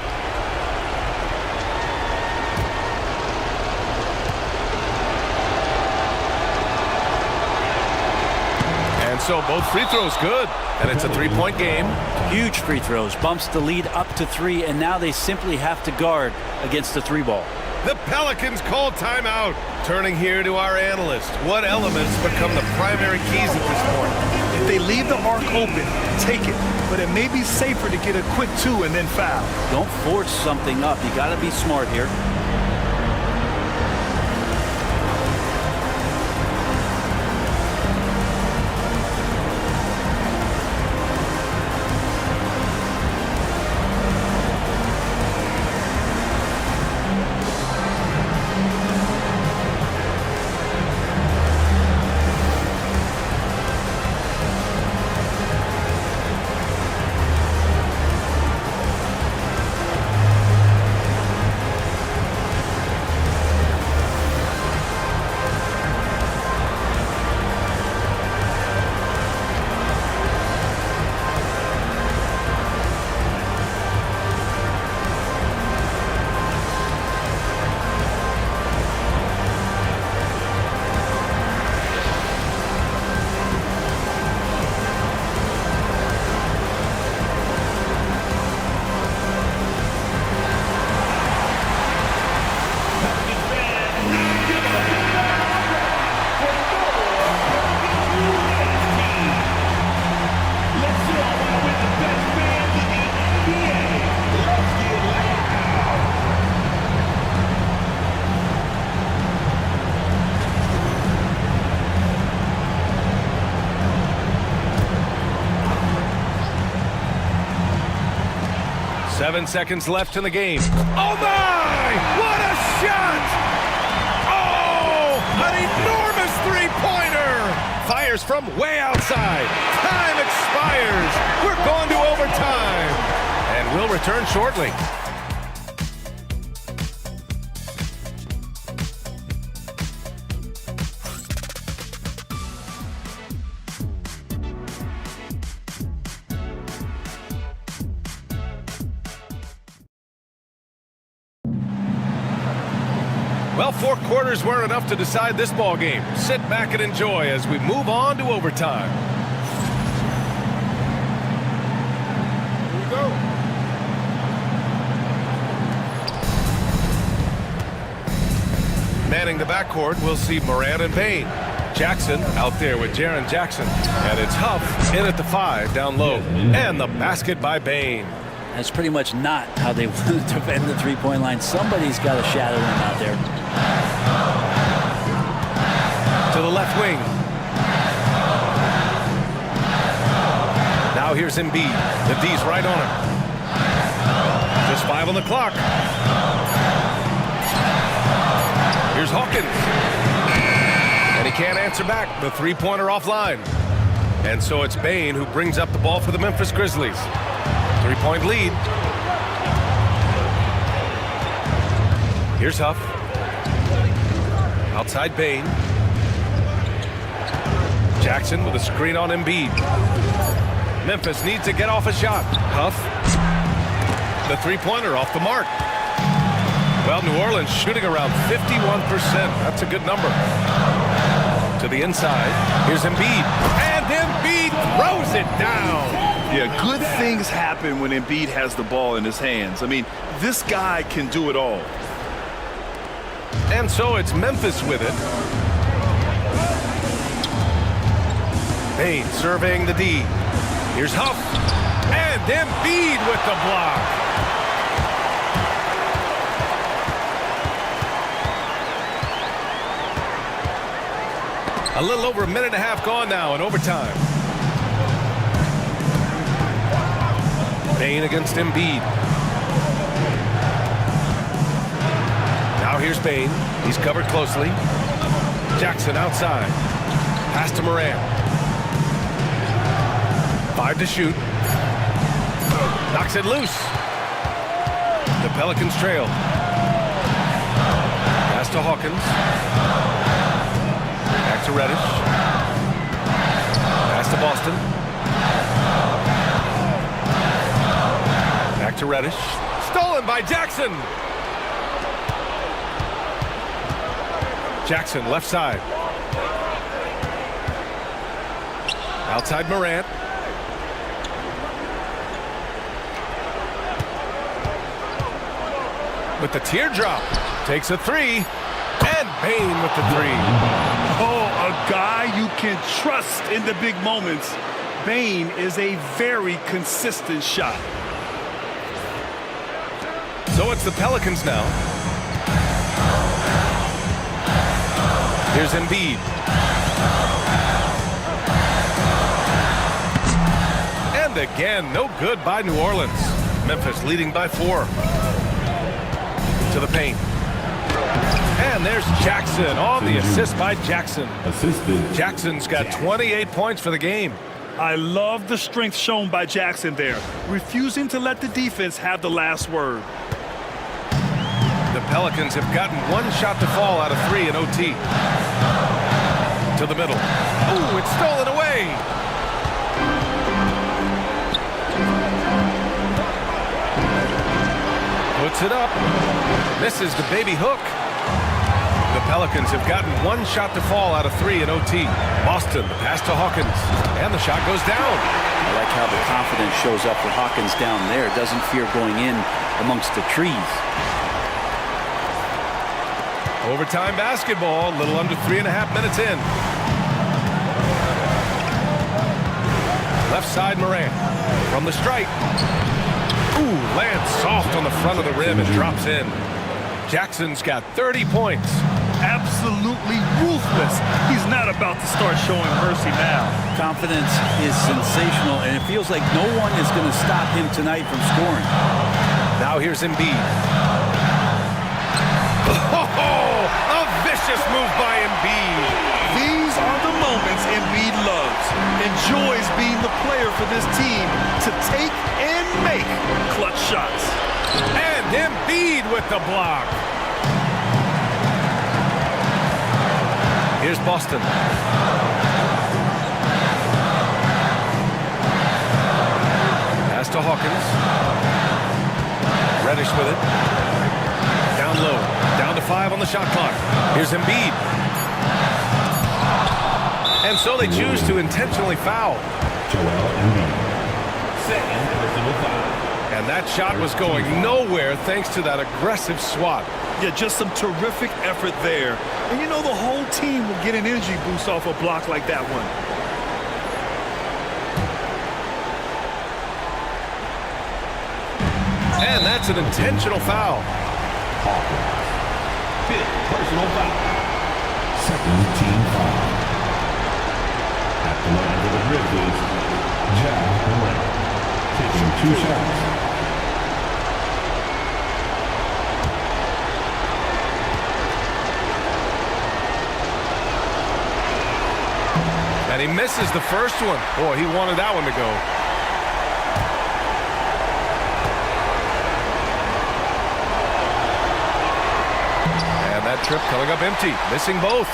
And so both free throws good, and it's a 3-point game. Huge free throws, bumps the lead up to 3, and now they simply have to guard against the 3 ball. The Pelicans call timeout. Turning here to our analyst. What elements become the primary keys at this point? If they leave the arc open, take it. But it may be safer to get a quick 2 and then foul. Don't force something up. You got to be smart here. Seven seconds left in the game. Oh my! What a shot! Oh! An enormous three-pointer! Fires from way outside. Time expires. We're going to overtime. And we'll return shortly. Well, 4 quarters weren't enough to decide this ball game. Sit back and enjoy as we move on to overtime. Here we go. Manning the backcourt, we'll see Morant and Payne. Jackson out there with Jaren Jackson. And it's Huff in at the 5 down low. And the basket by Bane. That's pretty much not how they want to defend the three-point line. Somebody's got to shadow him out there. To the left wing. Now here's Embiid. The D's right on him. Just 5 on the clock. Here's Hawkins. And he can't answer back. The three-pointer offline. And so it's Bane who brings up the ball for the Memphis Grizzlies. 3-point lead. Here's Huff. Outside Bane. Jackson with a screen on Embiid. Memphis needs to get off a shot. Huff. The three-pointer off the mark. Well, New Orleans shooting around 51%. That's a good number. To the inside. Here's Embiid. And Embiid throws it down. Yeah, good things happen when Embiid has the ball in his hands. I mean, this guy can do it all. And so it's Memphis with it. Payne surveying the D. Here's Huff. And Embiid with the block. A little over a minute and a half gone now in overtime. Bane against Embiid. Now here's Bane. He's covered closely. Jackson outside. Pass to Morant. 5 to shoot. Knocks it loose. The Pelicans trail. Pass to Hawkins. Back to Reddish. Pass to Boston. Back to Reddish. Stolen by Jackson. Jackson left side. Outside Morant. With the teardrop. Takes a 3. And Bane with the 3. Oh, a guy you can trust in the big moments. Bane is a very consistent shot. So it's the Pelicans now. Here's Embiid. And again, no good by New Orleans. Memphis leading by 4. To the paint. And there's Jackson on the assist by Jackson. Jackson's got 28 points for the game. I love the strength shown by Jackson there, refusing to let the defense have the last word. The Pelicans have gotten 1 shot to fall out of 3 in OT. To the middle. Ooh, it's stolen away. Puts it up. Misses the baby hook. The Pelicans have gotten 1 shot to fall out of 3 in OT. Boston, the pass to Hawkins. And the shot goes down. I like how the confidence shows up for Hawkins down there. Doesn't fear going in amongst the trees. Overtime basketball, a little under 3.5 minutes in. Left side Morant. From the stripe. Ooh, lands soft on the front of the rim and drops in. Jackson's got 30 points. Absolutely ruthless. He's not about to start showing mercy now. Confidence is sensational, and it feels like no one is going to stop him tonight from scoring. Now here's Embiid. Oh, a vicious move by Embiid. These are the moments Embiid loves. Enjoys being the player for this team to take and make clutch shots. And Embiid with the block. Here's Boston. Pass to Hawkins. Reddish with it. Down low. Down to 5 on the shot clock. Here's Embiid. And so they choose to intentionally foul. And that shot was going nowhere thanks to that aggressive swat. Yeah, just some terrific effort there. And you know the whole team will get an energy boost off a block like that one. And that's an intentional foul. Fifth personal foul. Second team foul. At the line for the Grizzlies, Ja Morant, taking 2 shots. And he misses the first one. Boy, he wanted that one to go. And that trip coming up empty, missing both.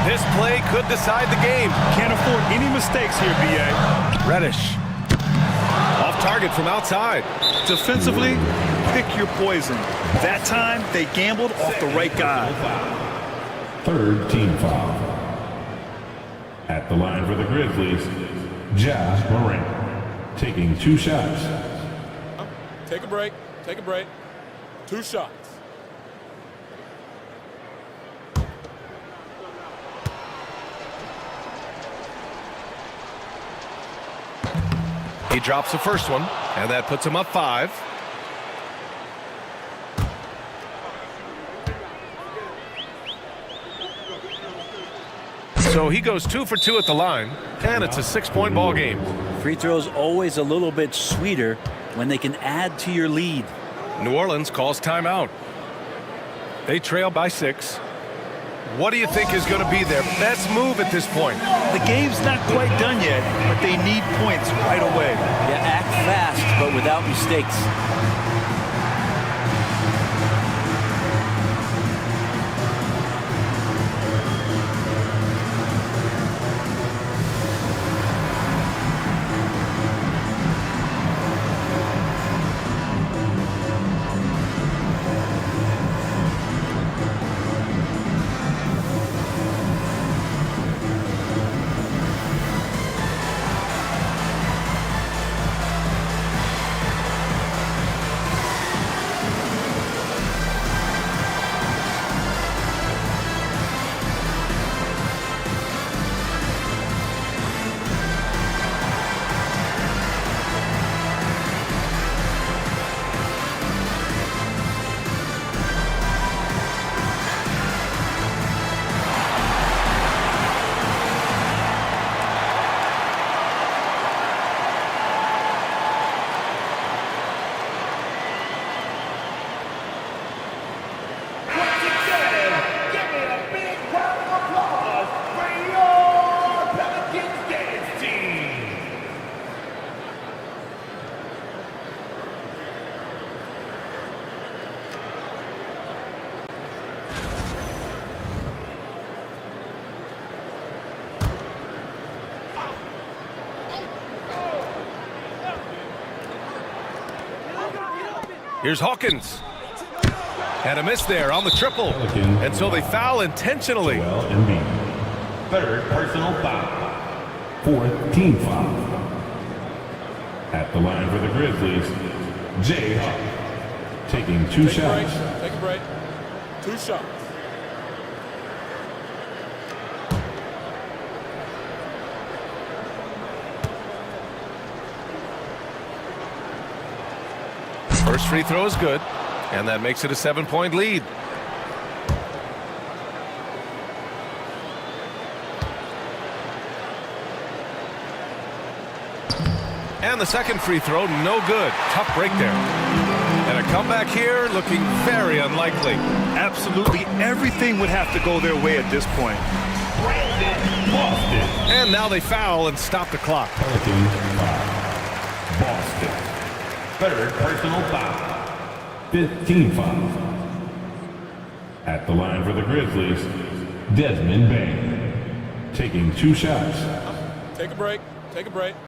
This play could decide the game. Can't afford any mistakes here, B.A. Reddish. Off target from outside. Defensively, pick your poison. That time, they gambled off the right guy. Third team foul. At the line for the Grizzlies, Ja Morant, taking 2 shots. Take a break. Take a break. 2 shots. He drops the first one, and that puts him up 5. So he goes 2 for 2 at the line, and it's a 6-point ball game. Free throws always a little bit sweeter when they can add to your lead. New Orleans calls timeout. They trail by 6. What do you think is going to be their best move at this point? The game's not quite done yet, but they need points right away. Yeah, act fast, but without mistakes. Here's Hawkins. And a miss there on the triple. And so they foul intentionally. Third personal foul. Fourth team foul. At the line for the Grizzlies, Jay Hawk, taking 2 shots. Take a break. 2 shots. First free throw is good, and that makes it a 7-point lead. And the second free throw, no good. Tough break there. And a comeback here looking very unlikely. Absolutely everything would have to go their way at this point. And now they foul and stop the clock. Pelicans foul. Boston. Third personal foul. 15 fouls. At the line for the Grizzlies, Desmond Bain, taking 2 shots. Take a break. Take a break.